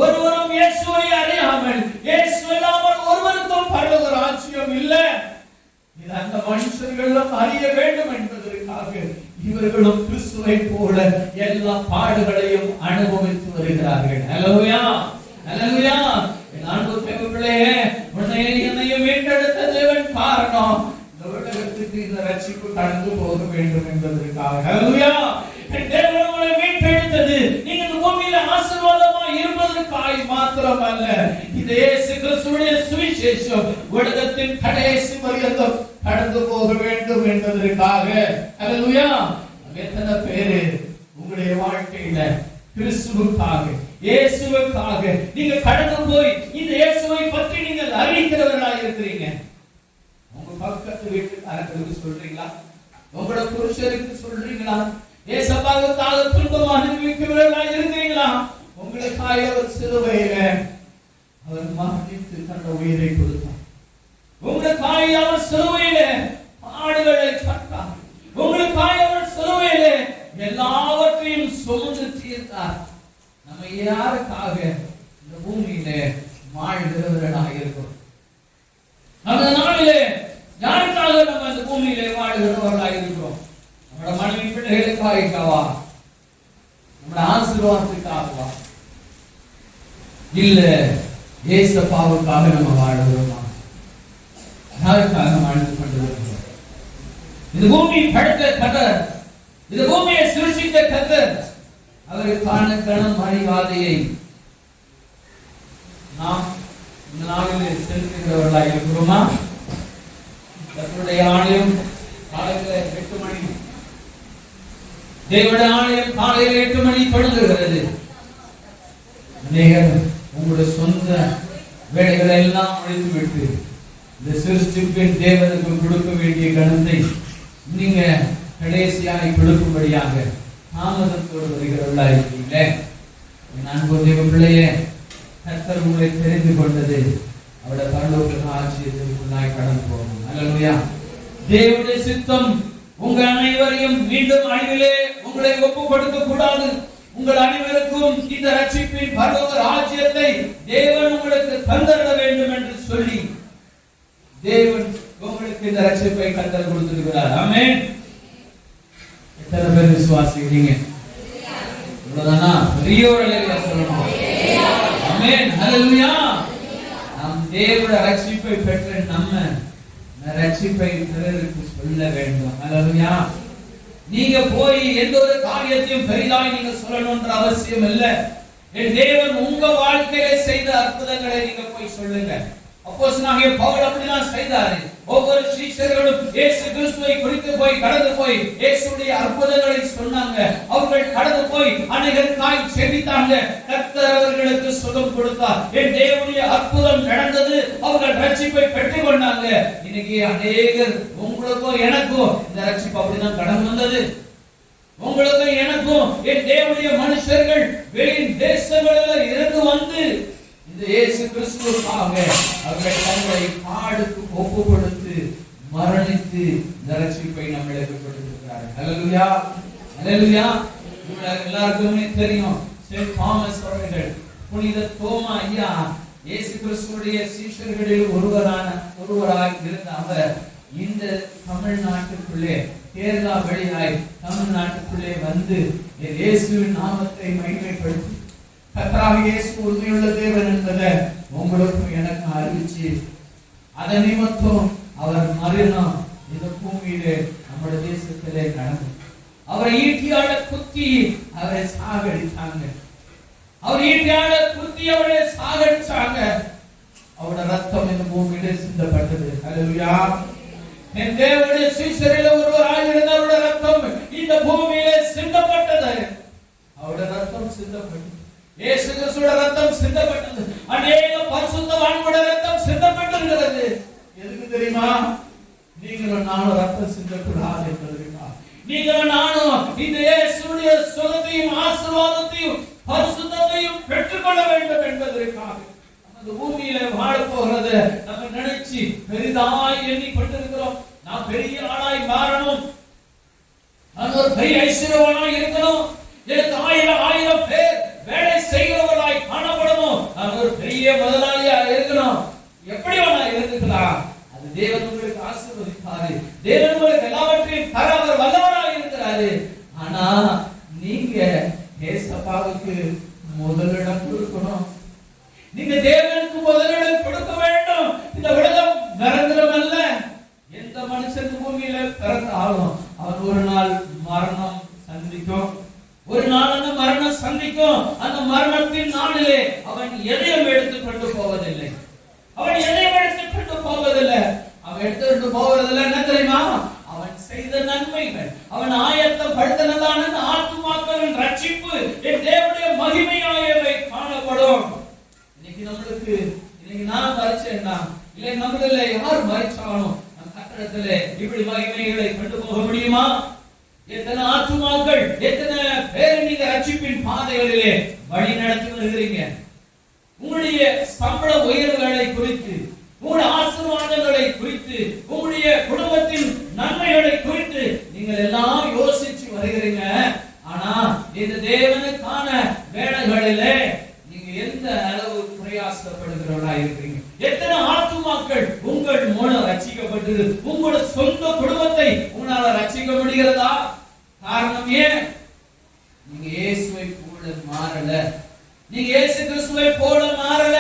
ஒருவரும் இயேசுவை அறியாமல், இயேசு இல்லாமல் ஒருவருக்கும் பரலோக ராஜ்யம் இல்லை. இது அந்த மனுஷர்களும் அறிய வேண்டும் என்பதற்காக இவர்களும் கிறிஸ்துவை போல எல்லா பாடுகளையும் அனுபவித்து வருகிறார்கள். ஹல்லேலூயா, ஹல்லேலூயா. அன்பு தேவர்களே, என்னையும் மீட்டெடுத்த தேவன் காரணம் இந்த உலகத்துக்கு இந்த ரட்சிப்பு கடந்து போக வேண்டும் என்பதற்காக. ஹல்லேலூயா. தேவன் உங்களை மீட்டெடுத்தது நீங்க இந்த பூமியில ஆசீர்வாதமா இருப்பதற்காக மாத்திரமல்ல, இந்த இயேசு கிறிஸ்துவின் சுவிசேஷம் உலகத்தின் கடைசி பரியந்தம் கடந்து போக வேண்டும் என்பதற்காக. ஹல்லேலூயா. எத்தனை பேரு உங்களுடைய வாழ்க்கையில கிறிஸ்துவுக்காக இயேசுவுக்காக நீங்க கடந்து போய் இந்த இயேசுவை பற்றி நீங்கள் அறிவிக்கிறவர்களாக இருக்கிறீங்க? உங்க பக்கத்து வீட்டுக்காரங்களுக்கு சொல்றீங்களா? உங்களோட புருஷருக்கு சொல்றீங்களா? இயேசுவுக்காக துன்பம் அனுபவிக்கிறவர்களாக இருக்கிறீங்களா? உங்களுக்காக அவர் சிலுவையில அவர் மரணித்து தன்னுடைய உயிரை கொடுத்தார். உங்களுக்காக அவர் சிலுவையில பாடுகளை கண்டார். உங்களுக்காக அவர் சிலுவையில எல்லாவற்றையும் சுமந்து தீர்த்தார். நம்ம யாருக்காக இந்த பூமியில வாழ்கிறவர்களாக இருக்கிறோம்? அந்த நாளிலே யாருக்காக நம்ம இந்த பூமியிலே வாழ்கிறவர்களாக இருக்கிறோம்? நம்முடைய மனைவி பிள்ளைகளுக்காகவா? நம்முடைய ஆசீர்வாதத்துக்காகவா? இல்ல ஏசப்பாவுக்காக நம்ம வாழ்கிறோமா? யாருக்காக வாழ்ந்து கொண்டிருக்கிறோம்? இந்த பூமி படைத்த கர்த்தர், இந்த பூமியை சிருஷ்டித்த கர்த்தர், அவருக்கான கணம் மரியாதையை நாம் இந்த நாளிலே செலுத்துகிறவர்களாக இருக்கிறோமா? கர்த்தருடைய ஆலயம் காலையில் 8 மணி, தேவனுடைய ஆலயம் காலையில் 8 மணி தொடங்குகிறது. அநேகர் உங்களுடைய சொந்த வேலைகளை எல்லாம் முடித்து விட்டு இந்த சிருஷ்டிப்பின் தேவனுக்கு கொடுக்க வேண்டிய கணத்தை நீங்க கடைசியாய் கொடுக்கும்படியாக தாமதத்தோடு வருகிறவர்களா இருக்கீங்களே. அன்பு தேவ பிள்ளையே, கர்த்தர் உங்களை தெரிந்து கொண்டது அவருடைய பரலோக ஆட்சியத்திற்குள்ளாய் கடந்து போகும். அல்லேலூயா. தேவனுடைய சித்தம் உங்கள் அனைவரையும் மீண்டும் அழிவிலே உங்களை ஒப்பு கொடுக்க கூடாது. உங்கள் அனைவருக்கும் இந்த ரட்சிப்பின் பரலோக ராஜ்யத்தை தேவன் உங்களுக்கு தந்தர வேண்டும் என்று சொல்லி தேவன் உங்களுக்கு இந்த ரட்சிப்பை கர்த்தர் கொடுத்திருக்கிறார். ஆமென். எத்தனை பேர் விசுவாசிக்கிறீங்க? இவ்வளவுதானா? பெரிய ஒரு அல்லேலூயா சொல்லணும். ஆமென். ஹல்லேலூயா. நாம் தேவனுடைய ரட்சிப்பை பெற்ற நம்ம ரட்சிப்பை பிறருக்கு சொல்ல வேண்டும். ஹல்லேலூயா. நீங்க போய் எந்த ஒரு காரியத்தையும் பெரிதாய் நீங்க சொல்லணும்ன்ற அவசியம் இல்லை. என் தேவன் உங்க வாழ்க்கையில செய்த அற்புதங்களை நீங்க போய் சொல்லுங்க. அப்போஸ்தலனாகிய பவுல் அப்படிதான் செய்தாரு. ஒவ்வொரு சீஷர்களும் இயேசு கிறிஸ்துவை குறித்து போய் கடந்து போய் இயேசுடைய அற்புதங்களை சொன்னாங்க. அவர்கள் கடந்து போய் அநேகருக்காய் ஜெபித்தாங்க. கர்த்தர் அவர்களுக்கு சுகம் கொடுத்தார். என் தேவனுடைய அற்புதம் நடந்தது. அவர்கள் ரட்சிப்பை பெற்றுக் கொண்டாங்க. இன்னைக்கு அநேகர் உங்களுக்கும் எனக்கும் இந்த ரட்சிப்பு அப்படிதான் கடந்து வந்தது. உங்களுக்கும் எனக்கும் என் தேவனுடைய மனுஷர்கள் வெளி தேசங்களில் இருந்து வந்து இந்த இயேசு கிறிஸ்துவுக்காக அவர்கள் தங்களை பாடுக்கு ஒப்பு கொடுத்து மரணித்து இந்த ரட்சிப்பை நம்மளுக்கு கொடுத்திருக்கிறார்கள். ஹல்லேலூயா. ஹல்லேலூயா. எல்லாருக்குமே தெரியும், செயின்ட் தாமஸ் அவர்கள், புனித தோமா ஐயா இயேசு கிறிஸ்துவுடைய சீஷர்களில் ஒருவராய் இருந்த அவர் இந்த தமிழ்நாட்டுக்குள்ளே கேரளா வழியாய் தமிழ்நாட்டுக்குள்ளே வந்து இயேசுவின் நாமத்தை மகிமைப்படுத்தி கர்த்தராகிய இயேசு உண்மையுள்ள தேவன் என்பதை உங்களுக்கும் எனக்கு அறிவிச்சு அதன் நிமித்தம் அவர் மரணம் இந்த பூமியிலே நம்முடைய தேசத்திலே நடந்தது. அவரை ஈட்டியால குத்தி அவரை சாகடித்தாங்க. அவர் ஈட்டியால குத்தி அவரை சாகடிச்சாங்க. அவருடைய ரத்தம் இந்த பூமியிலே சிந்தப்பட்டது. ஹல்லேலூயா. என் தேவனுடைய சீஷரில் ஒருவராய் இருந்த அவருடைய ரத்தம் இந்த பூமியிலே சிந்தப்பட்டது. அவருடைய ரத்தம் சிந்தப்பட்டது. இயேசு கிறிஸ்துவின் ரத்தம் சிந்தப்பட்டது. அநேக பரிசுத்தவான்களுடைய ரத்தம் சிந்தப்பட்டிருக்கிறது. எதுக்கு தெரியுமா? நீங்களும் நானும் ரத்தம் சிந்தக்கூடாது என்பதற்காக. நீங்களும் நானும் இந்த இயேசுடைய சுகத்தையும் ஆசீர்வாதத்தையும் பரிசுத்தத்தையும் பெற்றுக்கொள்ள வேண்டும் என்பதற்காக. அந்த பூமியில வாழ போகிறது நம்ம நினைச்சு பெரிதாய் எண்ணிப்பட்டிருக்கிறோம். நான் பெரிய ஆளாய் மாறணும், நான் ஒரு பெரிய ஐஸ்வர்யவானாய் இருக்கணும், எனக்கு 1000 பேர் வேலை செய்கிறவர்களாய் காணப்படணும், நான் ஒரு பெரிய முதலாளியா இருக்கணும். எப்படி வேணா இருந்துக்கலாம். அது தேவன் உங்களுக்கு ஆசீர்வதிப்பாரு. தேவன் உங்களுக்கு எல்லாவற்றையும் தர அவர் வல்லவராக இருக்கிறாரு. ஆனா நீங்க ஏசப்பாவுக்கு முதலிடம் கொடுக்கணும். நீங்க தேவனுக்கு முதலிடம் கொடுக்க வேண்டும். இந்த உலகம் நிரந்தரம் அல்ல. எந்த மனுஷனுக்கு பூமியில பிறந்தாலும் அவன் ஒரு நாள் மரணம் சந்திக்கும். ஒரு நாள் அந்த மரணம் சந்திக்கும். அந்த மரணத்தின் நாளிலே அவன் எதையும் எடுத்துக் கொண்டு போவதில்லை. அவன் எதையும் எடுத்துக் கொண்டு போவதில்லை. அவன் எடுத்துக்கொண்டு போவதில்லை. என்ன தெரியுமா? அவன் செய்த நன்மைகள், அவன் ஆயத்தப்படுத்தினதான ஆத்துமாக்களின் ரட்சிப்பு, என் தேவனுடைய மகிமையாயவை காணப்படும். இன்னைக்கு நம்மளுக்கு நான் மறைச்சேன்னா இல்லை, நம்மள யார் மறைச்சாலும் நம் கட்டடத்துல இப்படி மகிமைகளை கொண்டு போக முடியுமா? எத்தனை ஆத்துமாக்கள், எத்தனை பேர் நீங்க ரட்சிப்பின் பாதைகளிலே வழி நடத்தி வருகிறீங்க. உங்களுடைய சம்பள உயர்வுகளை குறித்து, உங்களுடைய ஆசீர்வாதங்களை குறித்து, உங்களுடைய குடும்பத்தின் நன்மைகளை குறித்து நீங்கள் எல்லாம் யோசிச்சு வருகிறீங்க. ஆனா இந்த தேவனுக்கான வேலைகளிலே நீங்க எந்த அளவு பிரயாசப்படுகிறவர்களா இருக்கிறீங்க? எத்தனை ஆத்துமாக்கள் உங்கள் மூலம் ரட்சிக்கப்பட்டு உங்களோட சொந்த குடும்பத்தை உங்களால ரட்சிக்க முடிகிறதா? காரணம் ஏன்? நீங்க இயேசுவை போல மாறல. நீங்க இயேசு கிறிஸ்துவை போல மாறல.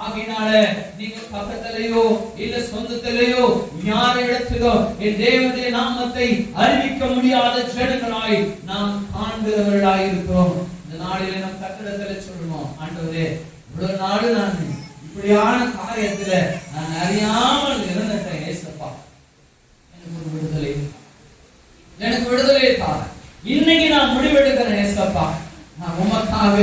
ஆகினால நீங்க பக்கத்திலேயோ இல்ல சொந்தத்திலேயோ யார் இடத்திலோ என் தேவனுடைய நாமத்தை அறிவிக்க முடியாத ஜனங்களாய் நாம் காண்கிறவர்களாய் இருக்கிறோம். இந்த நாளிலே நம் கட்டடத்துல சொல்லணும், ஆண்டவரே இவ்வளவு நாடு நான் இப்படியான காரியத்துல நான் அறியாமல் இருந்தேன். ஏசப்பா எனக்கு விடுதலை, எனக்கு விடுதலை தான். இன்னைக்கு நான் முடிவெடுக்கிறேன். ஏசப்பா நான் உமக்காக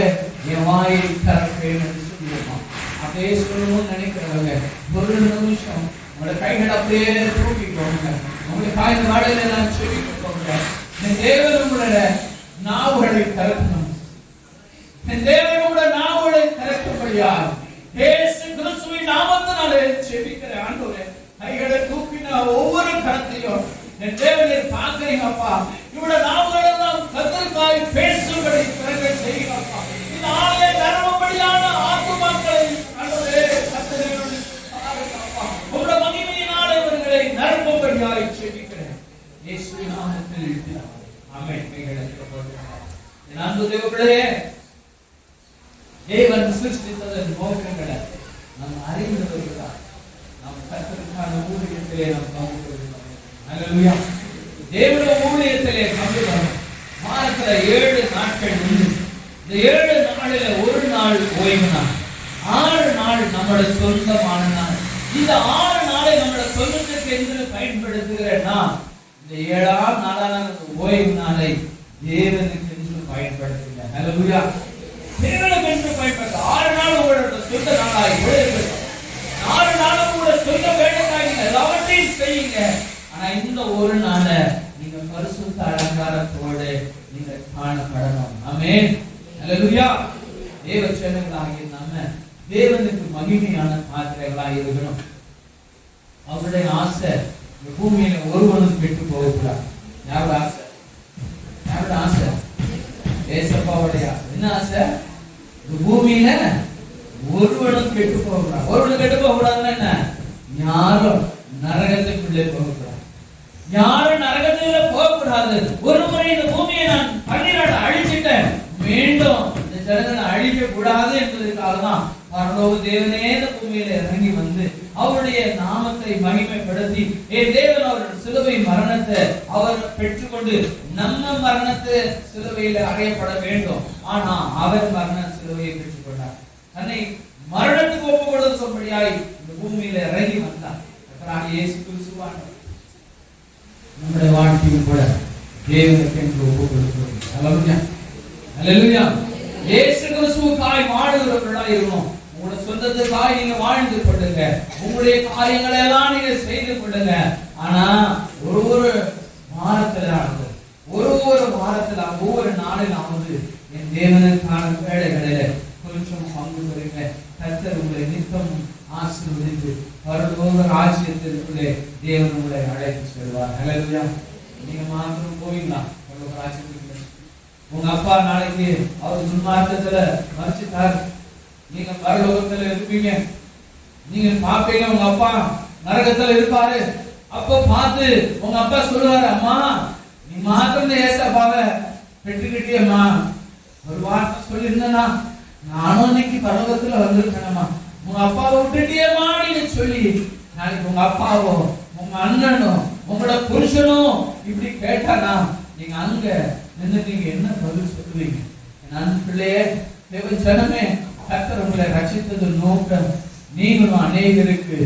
என் வாயை திறப்பேன் என்று சொல்லுவோமா? அப்படியே சொல்லணும்னு நினைக்கிறவங்க ஒரு நிமிஷம் உங்களோட கைகள் அப்படியே தூக்கிக்கோங்க. உங்களுக்கு காய்ந்த வாழையில நான் சொல்லிக்கோங்க. என் தேவன் உங்களோட நாவுகளை திறக்கணும். என் தேவன் உங்களோட நாவுகளை திறக்கும்படியால் இயேசு கிறிஸ்துவின் நாமத்தினாலே ஜெபிக்கிறேன். ஆண்டவரே, கைகளை தூக்கின ஒவ்வொரு கரத்தையும் என் தேவனை பார்க்கிறீங்க அப்பா. இவரோட நாவுகள் எல்லாம் கர்த்தருக்காய் பேசும்படி திறக்க செய்யுங்க அப்பா. இந்த ஆலய தர்மப்படியான ஆத்துமாக்களை ஆண்டவரே கர்த்தரோடு பாருங்க அப்பா. உங்களோட மகிமையினாலே இவர்களை நிரப்பும்படியாய் ஜெபிக்கிறேன் இயேசுவின் நாமத்தில். ஆமென். கைகளை தூக்குங்க. என் அன்பு தேவர்களே, தேவன் சிருஷ்டித்ததன் நோக்கங்களை நாம் அறிந்தவர்களாக நாம் கர்த்தருக்கான ஊழியத்திலே நாம் பங்கு கொள்கிறோம். அல்லேலூயா. தேவனுடைய ஊழியத்திலே பங்கு கொள்கிறோம். வாரத்துல 7 நாட்கள் உண்டு. இந்த 7 நாளில ஒரு நாள் ஓய்வு நாள். 6 நாள் நம்முடைய சொந்தமான நாள். இந்த 6 நாளை நம்முடைய சொந்தத்துக்கு என்று பயன்படுத்துகிறேன்னா இந்த 7ஆம் நாளான ஓய்வு நாளை தேவனுக்கு என்று பயன்படுத்துங்க. அல்லேலூயா. தேவனுக்கு என்று பயன்படுத்த 6 நாள் உங்களோட சொந்த நாளாய் ஓய்வு. 6 நாள் உங்களோட சொந்த வேலைக்காக நீங்க எல்லாவற்றையும் செய்யுங்க. ஆனா இந்த ஒரு நாளை நீங்க பரிசுத்த அலங்காரத்தோடு நீங்க காணப்படணும். ஆமென். அல்லேலூயா. தேவ ஜனங்களாகிய நாம தேவனுக்கு மகிமையான பாத்திரங்களாக இருக்கணும். அவருடைய ஆசை இந்த பூமியில ஒருவனும் கெட்டு போகக்கூடாது. யாரோட ஆசை? யாரோட ஆசை? ஏசப்பாவுடைய ஆசை. என்ன ஆசை? இந்த பூமியில ஒருவனும் கெட்டு போகக்கூடாது. ஒருவனும் கெட்டு போகக்கூடாதுன்னா என்ன? யாரும் நரகத்துக்குள்ளே போகக்கூடாது. யாரும் நரகத்துல போகக்கூடாது. ஒரு முறை இந்த பூமியை நான் 12 அழிச்சிட்டேன், மீண்டும் இந்த ஜனங்களை அழிக்க கூடாது என்பதற்காக தான் பரலோக தேவனே இந்த பூமியில இறங்கி வந்து அவருடைய நாமத்தை மகிமைப்படுத்தி தேவன் அவருடைய சிலுவை மரணத்தை அவர் பெற்றுக்கொண்டு நம்ம மரணத்தை சிலுவையில அடையப்பட வேண்டும். ஆனா அவர் மரண சிலுவையை பெற்றுக்கொண்டார். தன்னை மரணத்துக்கு ஒப்பு கொடுக்கும்படியாய் இந்த பூமியில இறங்கி வந்தார். இயேசு கிறிஸ்துவானவர் நம்முடைய வாழ்க்கையில் கூட தேவனுக்கு என்று ஒப்பு கொடுக்கிறோம். அல்லேலூயா. அல்லேலூயா. இயேசு கிறிஸ்துவுக்காய் வாழுகிறவர்களாய் இருக்கணும். உங்களோட சொந்தத்துக்காய் நீங்க வாழ்ந்து கொள்ளுங்க. உங்களுடைய காரியங்களை எல்லாம் நீங்க செய்து கொள்ளுங்க. ஆனா ஒரு வாரத்துல ஒவ்வொரு நாளிலாவது என் தேவனுக்கான வேலைகளில கொஞ்சம் பங்கு பெறுங்க. கர்த்தர் உங்களை நித்தம் ஆசீர்வதித்து பரலோக ராஜ்யத்திற்குள்ளே தேவன் உங்களை அழைத்து செல்வார். அல்லேலூயா. நீங்க மாத்திரம் போவீங்களா பரலோக ராஜ்யத்துக்குள்ள? உங்க அப்பா நாளைக்கு அவர் துன்மார்க்கத்துல மரிச்சிட்டார், நீங்க பரலோகத்துல இருப்பீங்க. நீங்க பாப்பீங்க உங்க அப்பா நரகத்துல இருப்பாரு. அப்ப பார்த்து உங்க அப்பா சொல்லுவாரு, அம்மா நீ மாத்திரம் ஏசப்பாவை பெற்றுக்கிட்டியம்மா, ஒரு வார்த்தை சொல்லியிருந்தா நானும் இன்னைக்கு பரலோகத்துல வந்திருக்கேனம்மா. உங்க அப்பாவை விட்டுட்டியம்மா நீங்க சொல்லி நாளைக்கு உங்க அப்பாவோ உங்க அண்ணனோ உங்களோட புருஷனும் இப்படி கேட்டானா நீங்க அங்க நின்று நீங்க என்ன பதில் சொல்லுவீங்க? நான் பிள்ளையே, தேவ ஜனமே, கர்த்தர் உங்களை ரட்சித்தது நோக்கம் நீங்களும் அநேகருக்கு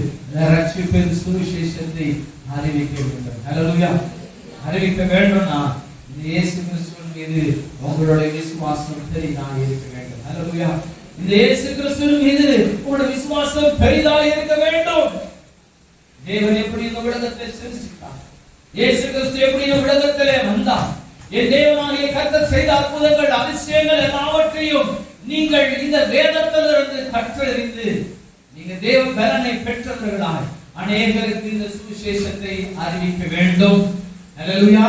ரட்சிப்பின் சுவிசேஷத்தை அறிவிக்க வேண்டும். அல்லேலூயா. அறிவிக்க வேண்டும்னா இந்த இயேசு கிறிஸ்துவின் மீது உங்களுடைய விசுவாசம் பெரிதாக இருக்க வேண்டும். அல்லேலூயா. இந்த இயேசு கிறிஸ்துவின் மீது உங்களுடைய விசுவாசம் பெரிதாக இருக்க வேண்டும். தேவன் எப்படி இந்த உலகத்தை சிருஷ்டித்தார், இயேசு கிறிஸ்து எப்படி இந்த உலகத்திலே வந்தார், என் தேவனாகிய கர்த்தர் செய்த அற்புதங்கள் அதிசயங்கள் எல்லாவற்றையும் நீங்கள் இந்த வேதத்திலிருந்து கற்றறிந்து நீங்க தேவ பலனை பெற்றவர்களாய் அநேகருக்கு இந்த சுவிசேஷத்தை அறிவிக்க வேண்டும். அல்லேலூயா.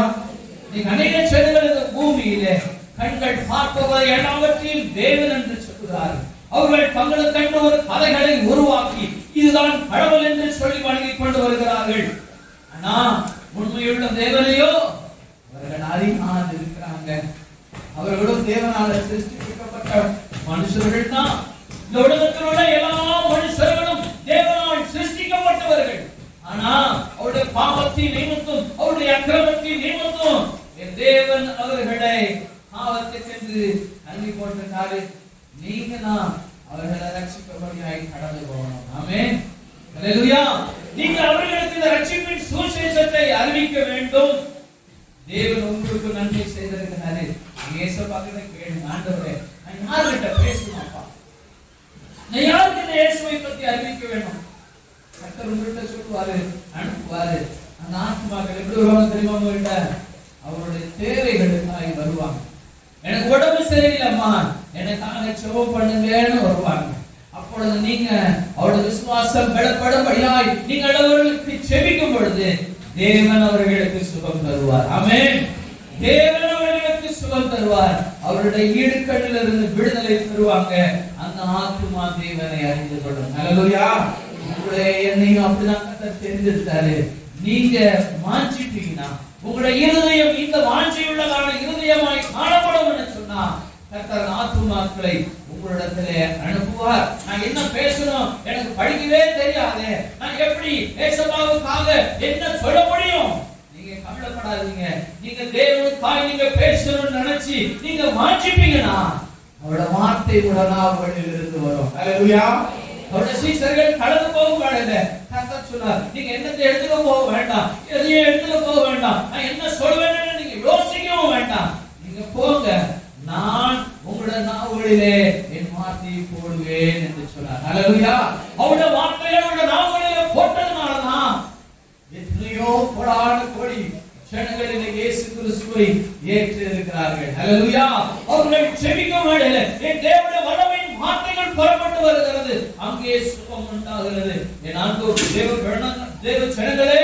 நீங்க அநேக ஜனங்கள் இந்த பூமியிலே கண்கள் பார்ப்பவை எல்லாவற்றையும் தேவன் என்று சொல்கிறார்கள். அவர்கள் தங்களுக்கு கண்ட ஒரு கதைகளை உருவாக்கி இதுதான் கடவுள் என்று சொல்லி வணங்கிக் கொண்டு வருகிறார்கள். ஆனா உண்மையுள்ள தேவனையோ அவர்கள் அறியாமல் இருக்கிறாங்க. அவர்களும் தேவனால சிருஷ்டிக்கப்பட்ட மனுஷர்கள் தான். இந்த உலகத்தில் உள்ள எல்லா மனுஷர்களும் தேவனால் சிருஷ்டிக்கப்பட்டவர்கள். ஆனா அவருடைய பாவத்தின் நிமித்தம் அவருடைய அக்கிரமத்தின் நிமித்தம் தேவன் அவர்களை பாவத்துக்கு என்று தள்ளி போட்டிருக்காரு. நீங்க தான் அவர்களை ரட்சிக்கும்படியாய் கடந்து போகணும். ஆமென். அல்லேலூயா. நீங்க அவர்களுக்கு இந்த ரட்சிப்பின் சுவிசேஷத்தை அறிவிக்க வேண்டும். தேவன் உங்களுக்கு நன்மை செய்திருக்கிறாரு. ஏசப்பா கிட்ட கேளுங்க, ஆண்டவரே நான் யார்கிட்ட பேசணும்ப்பா, நான் யாருக்கு இயேசுவை பத்தி அறிவிக்க வேணும்? கர்த்தர் உங்கள்கிட்ட சொல்லுவாரு, அனுப்புவாரு. அந்த ஆத்மாக்கள் எப்படி வருவாங்க தெரியுமா? உங்கள்கிட்ட அவருடைய தேவைகளுக்காக வருவாங்க. எனக்கு உடம்பு சரியில்லைம்மா, எனக்காக ஜெபம் பண்ணுங்கன்னு வருவாங்க. அப்பொழுது நீங்க அவருடைய விசுவாசம் பலப்படும்படியாய் நீங்கள் அவர்களுக்கு ஜெபிக்கும் பொழுது தேவன் அவர்களுக்கு சுகம் தருவார். ஆமென். தேவன் அவர்களுக்கு சுகம் தருவார். அவருடைய இடுக்கண்ணிலிருந்து விடுதலை தருவாங்க. அந்த ஆத்துமா தேவனை அறிந்து கொள்ளும். ஹல்லேலூயா. உங்களுடைய என்னையும் அப்படிதான் கர்த்தர் தெரிஞ்சிருக்காரு. நீங்க மாஞ்சிட்டீங்கன்னா உங்களுடைய இருதயம் இந்த வாஞ்சையுள்ளதான இருதயமாய் காணப்படும் என்று சொன்னா கர்த்தர் ஆத்துமாக்களை உங்களிடத்திலே அனுப்புவார். நான் என்ன பேசணும், எனக்கு படிக்கவே தெரியாது, நான் எப்படி ஏசப்பாவுக்காக என்ன சொல்ல முடியும்? நீங்க கவலைப்படாதீங்க. நீங்க தேவனுக்காக நீங்க பேசணும்னு நினைச்சு நீங்க வாஞ்சிப்பீங்கன்னா அவரோட வார்த்தை உடனே அவர்களில் இருந்து வரும். ஹல்லேலூயா. அவருடைய சீஷர்கள் கடந்து போக வேண்டியது கர்த்தர் சொன்னார், நீங்க என்னத்தை எடுத்துக்க போக வேண்டாம், எதையும் எடுத்துக்க போக வேண்டாம், நான் என்ன சொல்வேன்னு நீங்க யோசிக்கவும் வேண்டாம். நீங்க போங்க, நான் உங்களுடைய நாவுகளிலே என் வார்த்தையை போடுவேன் என்று சொன்னார். ஹல்லேலூயா. அவருடைய வார்த்தையை அவருடைய நாவுகளிலே போட்டதுனாலதான் எத்தனையோ கோடான கோடி ஜனங்களிலே இயேசு கிறிஸ்துவை ஏற்று இருக்கிறார்கள். ஹல்லேலூயா. அவர்கள் ஜெபிக்க வேண்டியது என் தேவனுடைய வல்லமையின் வார்த்தைகள் புறப்பட்டு வருகிறது, அங்கே சுகம் உண்டாகிறது. என் அன்பு தேவ ஜனங்களே,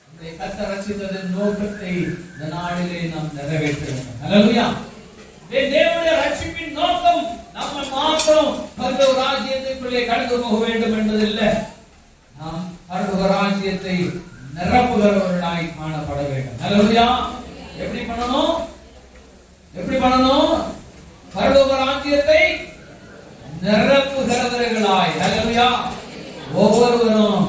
நம்முடைய கர்த்தர் ரட்சித்ததன் நோக்கத்தை இந்த நாளிலே நாம் நிறைவேற்ற வேண்டும். ஹல்லேலூயா. தேவனுடைய ரட்சிப்பின் நோக்கம் நம்ம மாத்திரம் பரலோக ராஜ்யத்துக்குள்ளே கடந்து போக வேண்டும் என்பதில்லை, நாம் பரலோக ராஜ்யத்தை நிரப்புகிறவர்களாய் காணப்பட வேண்டும். ஹல்லேலூயா. எப்படி பண்ணணும்? எப்படி பண்ணணும்? பரலோக ராஜ்யத்தை நிரப்புகிறவர்களாய். ஹல்லேலூயா. ஒவ்வொருவரும்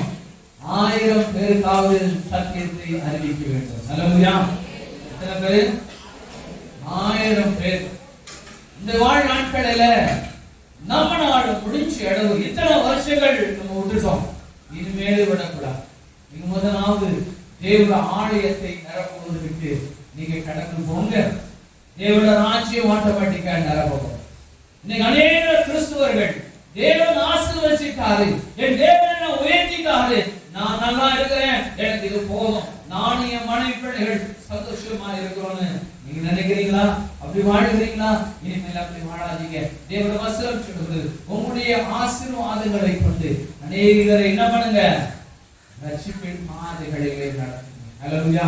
1000 பேருக்காவது சத்தியத்தை அறிவிக்க வேண்டும். ஹல்லேலூயா. எத்தனை பேர்? 1000 பேர். இந்த வாழ் நாட்களில நம்ம நாடு முடிஞ்ச இடவு இத்தனை வருஷங்கள் நம்ம விட்டுட்டோம், இனிமேல் விடக்கூடாது. நீங்க முதலாவது தேவ ஆலயத்தை நிரப்புவதற்கு நீங்க கடந்து போங்க. தேவட ராஜ்யம் ஆட்டோமேட்டிக்கா நிரப்பப்படும். இன்னைக்கு அநேக கிறிஸ்துவர்கள் தேவன் ஆசீர்வதிச்சிட்டாரு, என் தேவனை உயர்த்திட்டாரு, நான் நல்லா இருக்கிறேன், எனக்கு இது போதும், நானும் என் மனைவி பிள்ளைகள் சந்தோஷமா இருக்கிறோம்னு நீங்க நினைக்கிறீங்களா? அப்படி வாழ்கிறீங்களா? இனிமேல் அப்படி வாழாதீங்க. தேவனுடைய வசனம் சொல்லுது, உங்களுடைய ஆசீர்வாதங்களை கொண்டு அநேகரை என்ன பண்ணுங்க? ரட்சிப்பின் பாதைகளிலே நடத்துங்க. ஹல்லேலூயா.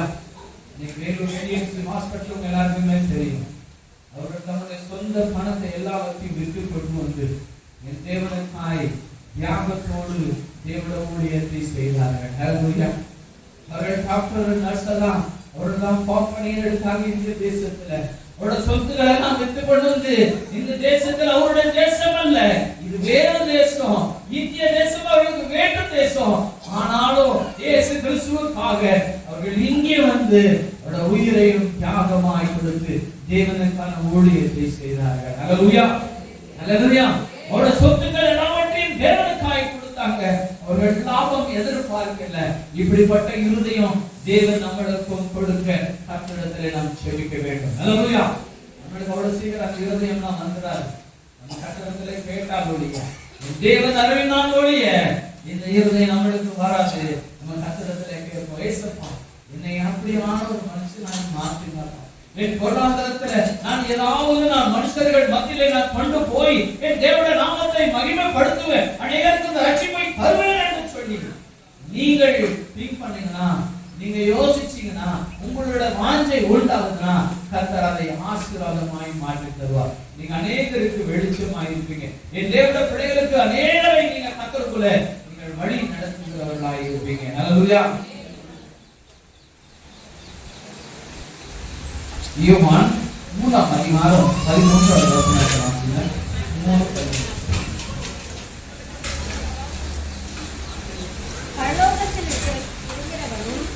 இன்னைக்கு வேலூர் சிஎம்சி ஹாஸ்பிட்டல் எல்லாருக்குமே தெரியும், அவர்கள் தம்முடைய சொந்த பணத்தை எல்லாவற்றையும் விற்று கொண்டு வந்து என் தேவனுக்காய் தியாகத்தோடு தேவனுடைய ஊழியத்தை செய்தார்கள். ஹல்லேலூயா. அவர்கள் டாக்டர் நர்ஸ் எல்லாம் அவர்கள் பாப்பனையில் எடுத்தாங்க. இந்த தேசத்துல அவரோட சொத்துக்களை எல்லாம் விற்று கொண்டு வந்து இந்த தேசத்துல அவருடைய தேசம் அல்ல, இது வேற தேசம், இந்திய தேசம் அவர்களுக்கு வேற்று தேசம். ஆனாலும் இயேசு கிறிஸ்துவுக்காக அவர்கள் இங்கே வந்து அவருடைய உயிரையும் தியாகமாய் கொடுத்து தேவனுக்கான ஊழியத்தை செய்தார்கள். ஹல்லேலூயா. ஹல்லேலூயா. அவருடைய சொத்துக்கள் எல்லாவற்றையும் தேவனுக்காய் கொடுத்தாங்க. அவர்கள் லாபம் எதிர்பார்க்கல. இப்படிப்பட்ட இருதயம் தேவன் நம்மளுக்கும் கொடுக்க கர்த்தரிடத்திலே நாம் ஜெபிக்க வேண்டும். ஹல்லேலூயா. நம்மளுக்கு அவ்வளவு சீக்கிரம் அந்த இருதயம் நாம் வந்துடாது. நம்ம கர்த்தரிடத்திலே கேட்டால் ஒழிய, தேவன் அறிவினால் ஒழிய இந்த இருதயம் நம்மளுக்கு வராது. நம்ம கர்த்தரிடத்திலே கேட்போம், ஏசப்பா என்னை அப்படியான ஒரு மனுஷனாய் மாற்றுங்கப்பா. என் பொருளாதாரத்துல நான் ஏதாவது நான் மனுஷர்கள் மத்தியிலே நான் கொண்டு போய் என் தேவனுடைய நாமத்தை மகிமைப்படுத்துவேன், அநேகருக்கு இந்த ரட்சிப்பை தருவேன் என்று சொல்லி நீங்கள் திங்க் பண்ணீங்கன்னா, நீங்க யோசிச்சீங்கன்னா, உங்களோட வாஞ்சை உண்டாகுதுன்னா கர்த்தர் அதை ஆசீர்வாதமாய் மாற்றி தருவார். நீங்க அநேகருக்கு வெளிச்சமாய் இருப்பீங்க. என் தேவனுடைய பிள்ளைகளுக்கு அநேகரை நீங்க கர்த்தருக்குள்ள நீங்கள் வழி நடத்துகிறவர்களாய் இருப்பீங்க. ஹல்லேலூயா. யோவான் 3ஆம் அதிகாரம் 13ஆவது வசனத்தை வாசிங்க. 3:13. பரலோகத்தில் இருக்கிறவரும்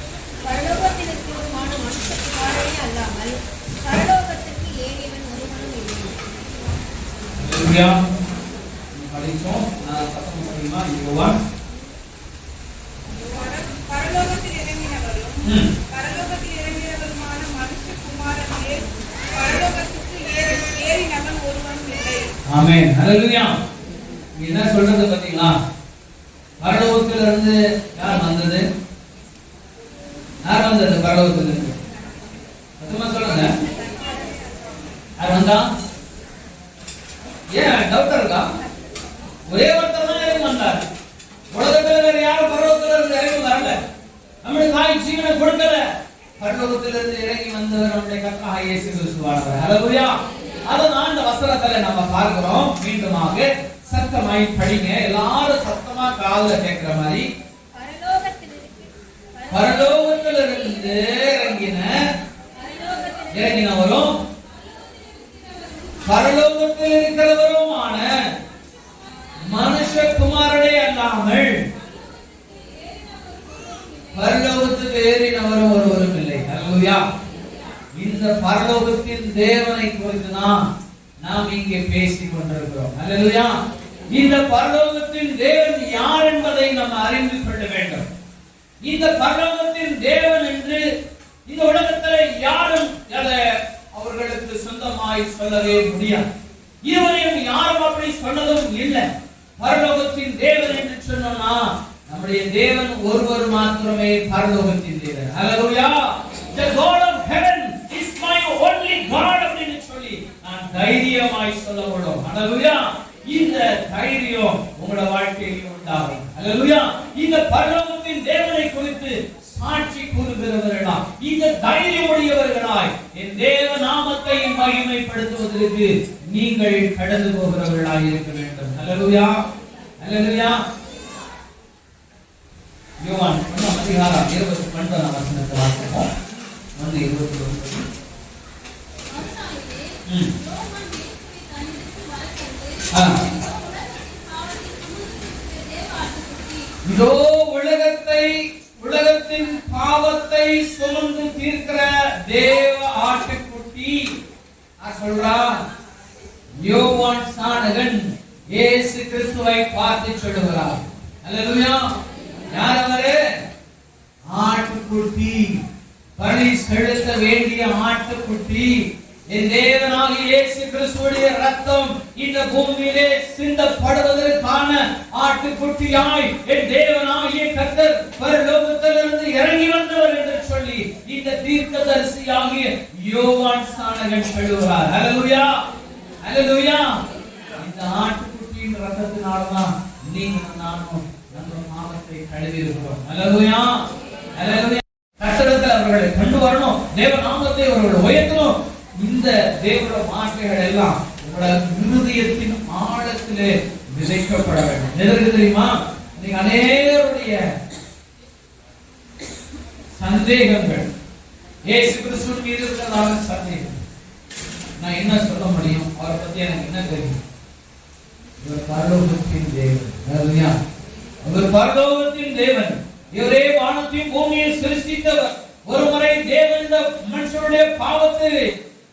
பரலோகத்திற்குமான மனுஷகுமாரனே அல்லாமல் பரலோகத்திற்கு ஏறியவன் ஒருவனும் இல்லை. ஹல்லேலூயா. படிச்சோம். நான் சத்தம் சொல்லுமா? யோவான் பரலோகத்தில் இறங்கினவரும் பரலோகத்தில் இறங்கினவருமான ஆமென். ஹalleluya. என்ன சொல்றது பாத்தீங்களா? பரலோகத்துல இருந்து யார் வந்தது? யார் வந்தது பரலோகத்துல இருந்து? சத்தமா சொல்லுங்க. யார் வந்தா? ஏன் டவுட் இருக்கா? ஒரே ஒருத்தர் தான் இறங்கி வந்தார். உலகத்துல வேற யாரும் பரலோகத்துல இருந்து இறங்கி வரல. நம்முடைய தாய் ஜீவனை கொடுக்கல. பரலோகத்துல இருந்து இறங்கி வந்தவர் நம்முடைய கர்த்தராகிய இயேசு கிறிஸ்துவானவர். ஹalleluya. அதான் இந்த வசனத்துல நம்ம பார்க்கிறோம். மீண்டுமாக சத்தமாய் படிங்க. எல்லாரும் சத்தமா காதுல கேட்கிற மாதிரி. பரலோகத்திலிருந்து இறங்கினவரும் பரலோகத்தில் இருக்கிறவருமான மனுஷகுமாரனே அல்லாமல் பரலோகத்துக்கு ஏறினவரும் ஒருவரும் இல்லை. ஹalleluya. இந்த பரலோகத்தின் தேவனை குறித்து நாம் இங்கே பேசிக் கொண்டிருக்கிறோம். ஹalleluya. இந்த பரலோகத்தின் தேவன் யார் என்பதை நாம் அறிந்து கொள்ள வேண்டும். இந்த பரலோகத்தின் தேவன் என்று இந்த உலகத்தில் யாரும் அவர்களுக்கு சொந்தமாய் சொல்லவே முடியாது. இதுவரையும் யாரும் அப்படி சொன்னதும் இல்லை. பரலோகத்தின் தேவன் என்று சொன்னோம்னா நம்முடைய தேவன் ஒருவர் மாத்திரமே பரலோகத்தின் தேவன். ஹalleluya. The God of heaven is my only God அப்படின்னு சொல்லி நான் தைரியமாய் சொல்ல முடியும். ஹalleluya. இந்த தைரியம் உங்களோட வாழ்க்கையில் உண்டாகும். ஹalleluya. இந்த பரலோகத்தின் தேவனை குறித்து சாட்சி கூறுகிறவர்களா, இந்த தைரியமுடையவர்களாய் என் தேவ நாமத்தை மகிமைப்படுத்துவதற்கு நீங்கள் கடந்து போகிறவர்களாய் இருக்க வேண்டும். ஹalleluya. ஹalleluya. யோவான் 1:29 வசனத்தை வாசிப்போம். 1:29. இதோ உலகத்தின் பாவத்தை சுமந்து தீர்க்கிற தேவ ஆட்டுக்குட்டி சொல்றான். யோவான் சாணகன் இயேசு கிறிஸ்துவை பார்த்து சொல்லுகிறார். ஹalleluya. யார் அவரு? ஆட்டுக்குட்டி, பலி செலுத்த வேண்டிய ஆட்டுக்குட்டி. என் தேவனாகிய இயேசு கிறிஸ்துவுடைய இரத்தம் இந்த பூமியிலே சிந்தப்படுவதற்கான ஆட்டுக்குட்டியாய் என் தேவனாகிய கர்த்தர் பரலோகத்திலிருந்து இறங்கி வந்தவர் என்று சொல்லி இந்த தீர்க்கதரிசியாகிய யோவான் சாணகன் சொல்லுகிறார். ஹalleluya. ஹalleluya. இந்த ஆட்டுக்குட்டியின் இரத்தத்தினால்தான் நீங்களும் நானும் நம்ம பாவத்தை கழுவி இருக்கிறோம். ஹalleluya. ஹalleluya. கர்த்தரத்தில் அவர்களை கொண்டு வரணும். தேவ நாமத்தை அவர்கள் உயர்த்தணும். இந்த தேவனுடைய வார்த்தைகள் எல்லாம் உங்களோட இருதயத்தின் ஆழத்திலே விதைக்கப்பட வேண்டும். எதற்கு தெரியுமா? நீங்க அநேகருடைய சந்தேகங்கள் இயேசு கிறிஸ்துவின் மீது இருக்கிறதான சந்தேகம். நான் என்ன சொல்ல முடியும்? அவரை பத்தி எனக்கு என்ன தெரியும்? இவர் பரலோகத்தின் தேவன். ஹalleluya. அவர் பரலோகத்தின் தேவன். இவரே வானத்தையும் பூமியை சிருஷ்டித்தவர். ஒருமுறை தேவன் இந்த மனுஷனுடைய பாவத்தை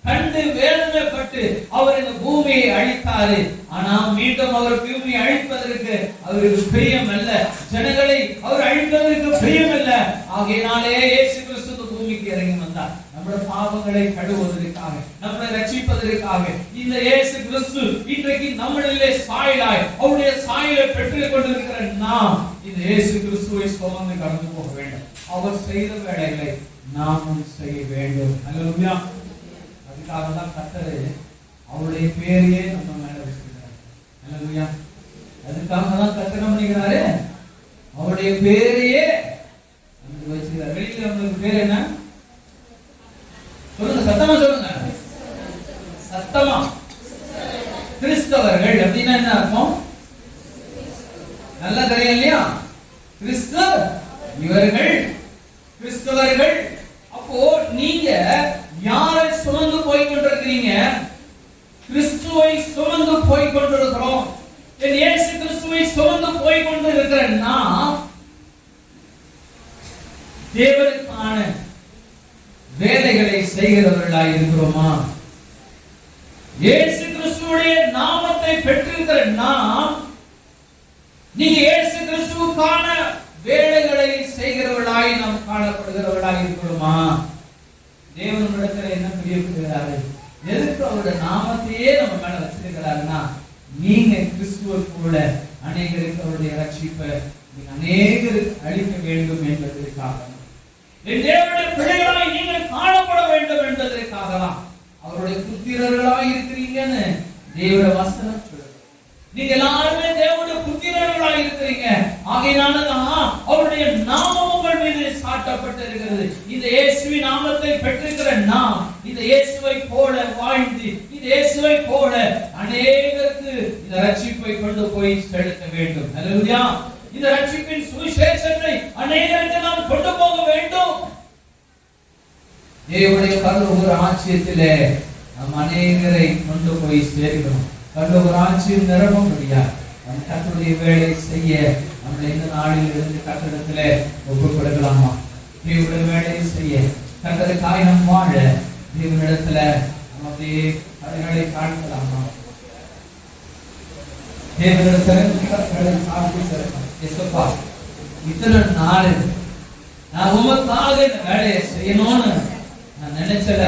கண்டு வேதனைப்பட்டு அவர் இந்த பூமியை அழித்தாரு. ஆனா மீண்டும் அவர் பூமியை அழிப்பதற்கு அவருக்கு பிரியம் அல்ல. ஜனங்களை அவர் அழிப்பதற்கு பிரியம் அல்ல. ஆகையினாலே இயேசு கிறிஸ்து பூமிக்கு இறங்கி வந்தார். நம்முடைய பாவங்களை கழுவுவதற்காக, நம்மை ரட்சிப்பதற்காக. இந்த இயேசு கிறிஸ்து இன்றைக்கு நம்மளிலே சாயலாய் அவருடைய சாயலை பெற்றுக் கொண்டிருக்கிற நாம் இந்த இயேசு கிறிஸ்துவை சுமந்து கடந்து போக வேண்டும். அவர் செய்த வேலைகளை நாமும் செய்ய வேண்டும். ஹalleluya. அதுக்காக தான் கர்த்தர் அவருடைய பேரையே நம்ம மேல வச்சிருக்கிறார். ஹalleluya. அதுக்காக தான் கர்த்தர் பண்ணிக்கிறாரு, அவருடைய பேரையே நமக்கு வச்சிருக்கார். வெளியில நம்மளுக்கு பேர் என்ன சொல்லுங்க? சத்தமா சொல்லுங்க. சத்தமா. கிறிஸ்தவர்கள் அப்படின்னா என்ன அர்த்தம்? நல்ல தெரியும் இல்லையா? கிறிஸ்து இவர்கள் கிறிஸ்தவர்கள். அப்போ நீங்க யாரை சுமந்து போய் கொண்டிருக்கிறீங்க? கிறிஸ்துவை சுமந்து போய் கொண்டிருக்கிறோம். இயேசு கிறிஸ்துவை சுமந்து போய் கொண்டிருக்கிறேன்னா தேவனுக்கான வேலைகளை செய்கிறவர்களாய் இருக்கிறோமா? இயேசு கிறிஸ்துவுடைய நாமத்தை பெற்றிருக்கிற நாம் நீங்க இயேசு கிறிஸ்துவுக்கான வேலைகளை செய்கிறவர்களாய் நாம் காணப்படுகிறவர்களாய் இருக்கிறோமா? தேவனிடத்தில் என்ன பிரியப்படுகிறாரு? எதுக்கு அவருடைய நாமத்தையே நம்ம மேல வச்சிருக்கிறாருன்னா நீங்க கிறிஸ்துவ கூட அநேகருக்கு அவருடைய ரட்சிப்பை நீங்க அநேகருக்கு அளிக்க வேண்டும் என்பதற்காக, தேவனுடைய பிள்ளைகளாய் நீங்கள் காணப்பட வேண்டும் என்பதற்காகலாம் அவருடைய புத்திரர்களாய் இருக்கிறீங்கன்னு தேவனுடைய வசனம் சொல்லுது. நீங்க எல்லாருமே தேவனுடைய புத்திரர்களாய் இருக்கிறீங்க. ஆகையினாலதான் அவருடைய நாமம் உங்கள் மீது சாட்டப்பட்டிருக்கிறது. இந்த இயேசுவின் நாமத்தை பெற்றிருக்கிற நாம் இந்த இயேசுவை போல வாழ்ந்து இந்த இயேசுவை போல அநேகருக்கு இந்த ரட்சிப்பை கொண்டு போய் செலுத்த வேண்டும். அல்லேலூயா. இந்த ரட்சிப்பின் சுவிசேஷத்தை அநேகருக்கு நாம் கொண்டு போக வேண்டும். தேவனுடைய பரலோக ராஜ்யத்திலே நாம் அநேகரை கொண்டு போய் சேர்க்கணும். பரலோக ராஜ்யம் நிரம்ப முடியாது. நம் கர்த்தருடைய வேலை செய்ய நம்மளை இந்த நாளில் இருந்து கர்த்தரிடத்திலே ஒப்புக் கொடுக்கலாமா? தேவனுடைய வேலை செய்ய கர்த்தருக்காய் நாம் வாழ தேவனிடத்துல நம்ம அப்படியே கரைகளை காண்கலாமா? தேவனிடத்துல கர்த்தரை காண்பிக்கிறோம். எஸ்ப்பா, இத்தனை நாள் நான் உமக்காக இந்த வேலையை செய்யணும்னு நான் நினைச்சல.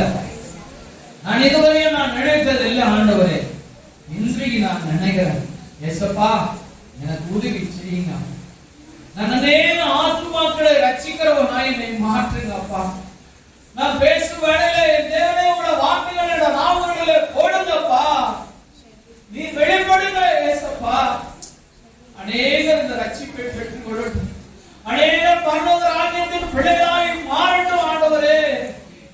நான் இதுவரையும் நான் நினைத்தது இல்லை ஆண்டவரே. இன்றைக்கு நான் நினைக்கிறேன், எஸ்ப்பா எனக்கு உதவி செய்யுங்க. நான் அநேக ஆத்துமாக்களை ரட்சிக்கிறவனாய் என்னை மாற்றுங்கப்பா. நான் பேசும் வேளையில என் தேவனே உங்களோட வார்த்தைகளோட நாவுகளிலே போடுங்கப்பா. நீ வெளிப்படுங்க ஏசப்பா. அநேகர் இந்த ரட்சிப்பை பெற்றுக் கொள்ளட்டும். அநேகர் பரலோக ராஜ்யத்தின் பிள்ளைகளாய் மாறட்டும் ஆண்டவரே.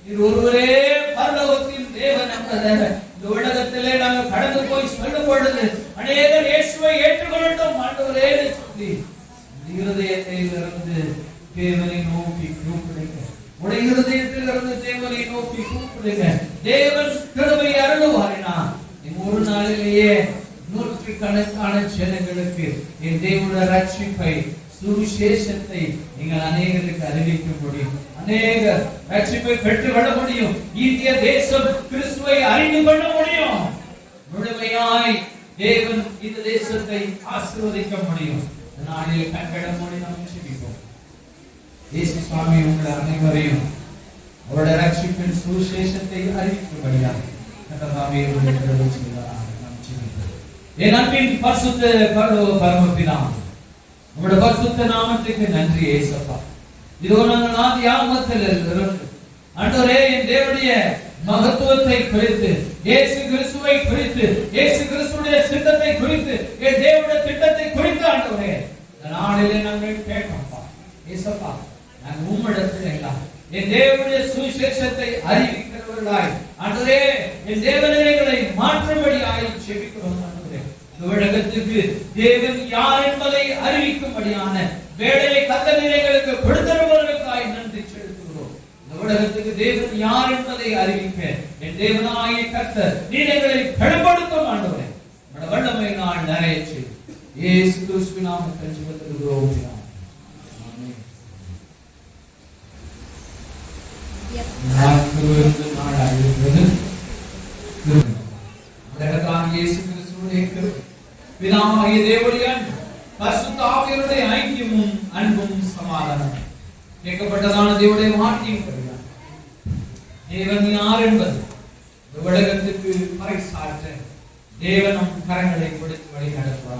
இது ஒருவரே பரலோகத்தின் தேவன் என்பதை இந்த உலகத்திலே நாங்கள் கடந்து போய் சொல்லும் பொழுது அநேகர் இயேசுவை ஏற்றுக்கொள்ளட்டும் ஆண்டவரே சொல்லி இருதயத்திலிருந்து தேவனை நோக்கி கூப்பிடுங்க. உடைய இருதயத்திலிருந்து தேவனை நோக்கி கூப்பிடுங்க. தேவன் கிருபை அருளுவாரினா ஒரு நாளிலேயே நூற்றுக்கணக்கான ஜனங்களுக்கு என் தேவனுடைய ரட்சிப்பை சுவிசேஷத்தை நீங்கள் அநேகருக்கு அறிவிக்க முடியும். அநேகர் ரட்சிப்பை பெற்றுக்கொள்ள முடியும். இந்திய தேசம் கிறிஸ்துவை அறிந்து கொள்ள முடியும். முழுமையாய் தேவன் இந்த தேசத்தை ஆசீர்வதிக்க முடியும். நாளில் கண்களை மூடி நாம் ஜெபிப்போம். இயேசு சுவாமி உங்கள் அனைவரையும் அவருடைய ரட்சிப்பின் சுவிசேஷத்தை அறிவிக்கும்படியாக கர்த்தாவே உம்முடைய கிருபை செய்வாராக நாம் ஜெபிப்போம். என் அன்பின் பரிசுத்த பரமபிதா, உம்முடைய பரிசுத்த நாமத்துக்கு நன்றி இயேசுப்பா. இதோ நாங்கள் ஆதி ஆகமத்தில் இருந்து ஆண்டவரே என் தேவனுடைய மகத்துவத்தை குறித்து, இயேசு கிறிஸ்துவை குறித்து, இயேசு கிறிஸ்துவுடைய சித்தத்தை குறித்து, என் தேவனுடைய திட்டத்தை குறித்து ஆண்டவரே இந்த நாளிலே நாங்கள் கேட்டோம்ப்பா. இயேசுப்பா, நாங்கள் உம்மிடத்தில் எல்லாம் என் தேவனுடைய சுவிசேஷத்தை அறிவிக்கிறவர்களாய் ஆண்டவரே என் தேவனை மாற்றும்படியாய் ஜெபிக்கிறோம். ஆண்டவரே இந்த உலகத்துக்கு தேவன் யார் என்பதை அறிவிக்கும்படியான வேலையை கர்த்தருக்கு கொடுத்தவர்களுக்காய் நன்றி செலுத்துகிறோம். இந்த உலகத்துக்கு தேவன் யார் என்பதை அறிவிக்க என் தேவனாகிய கர்த்தர் நீங்களை வெளிப்படுத்தும் ஆண்டவரே. உம்முடைய வல்லமை நான் நிறைய செய்து இயேசு கிறிஸ்துவின் நாமத்தில் ஜெபிக்கிறோம். ஆமென். பிதாவாகிய தேவனுடைய பரிசுத்த ஆவியானவருடைய ஐக்கியமும் அன்பும் சமாதானமும் கேட்கப்பட்டதான தேவனுடைய வார்த்தையும் தேவன் யார் என்பது உலகத்துக்கு பறைசாற்ற தேவனும் கரங்களை கொடுத்து வழி நடத்துவார்.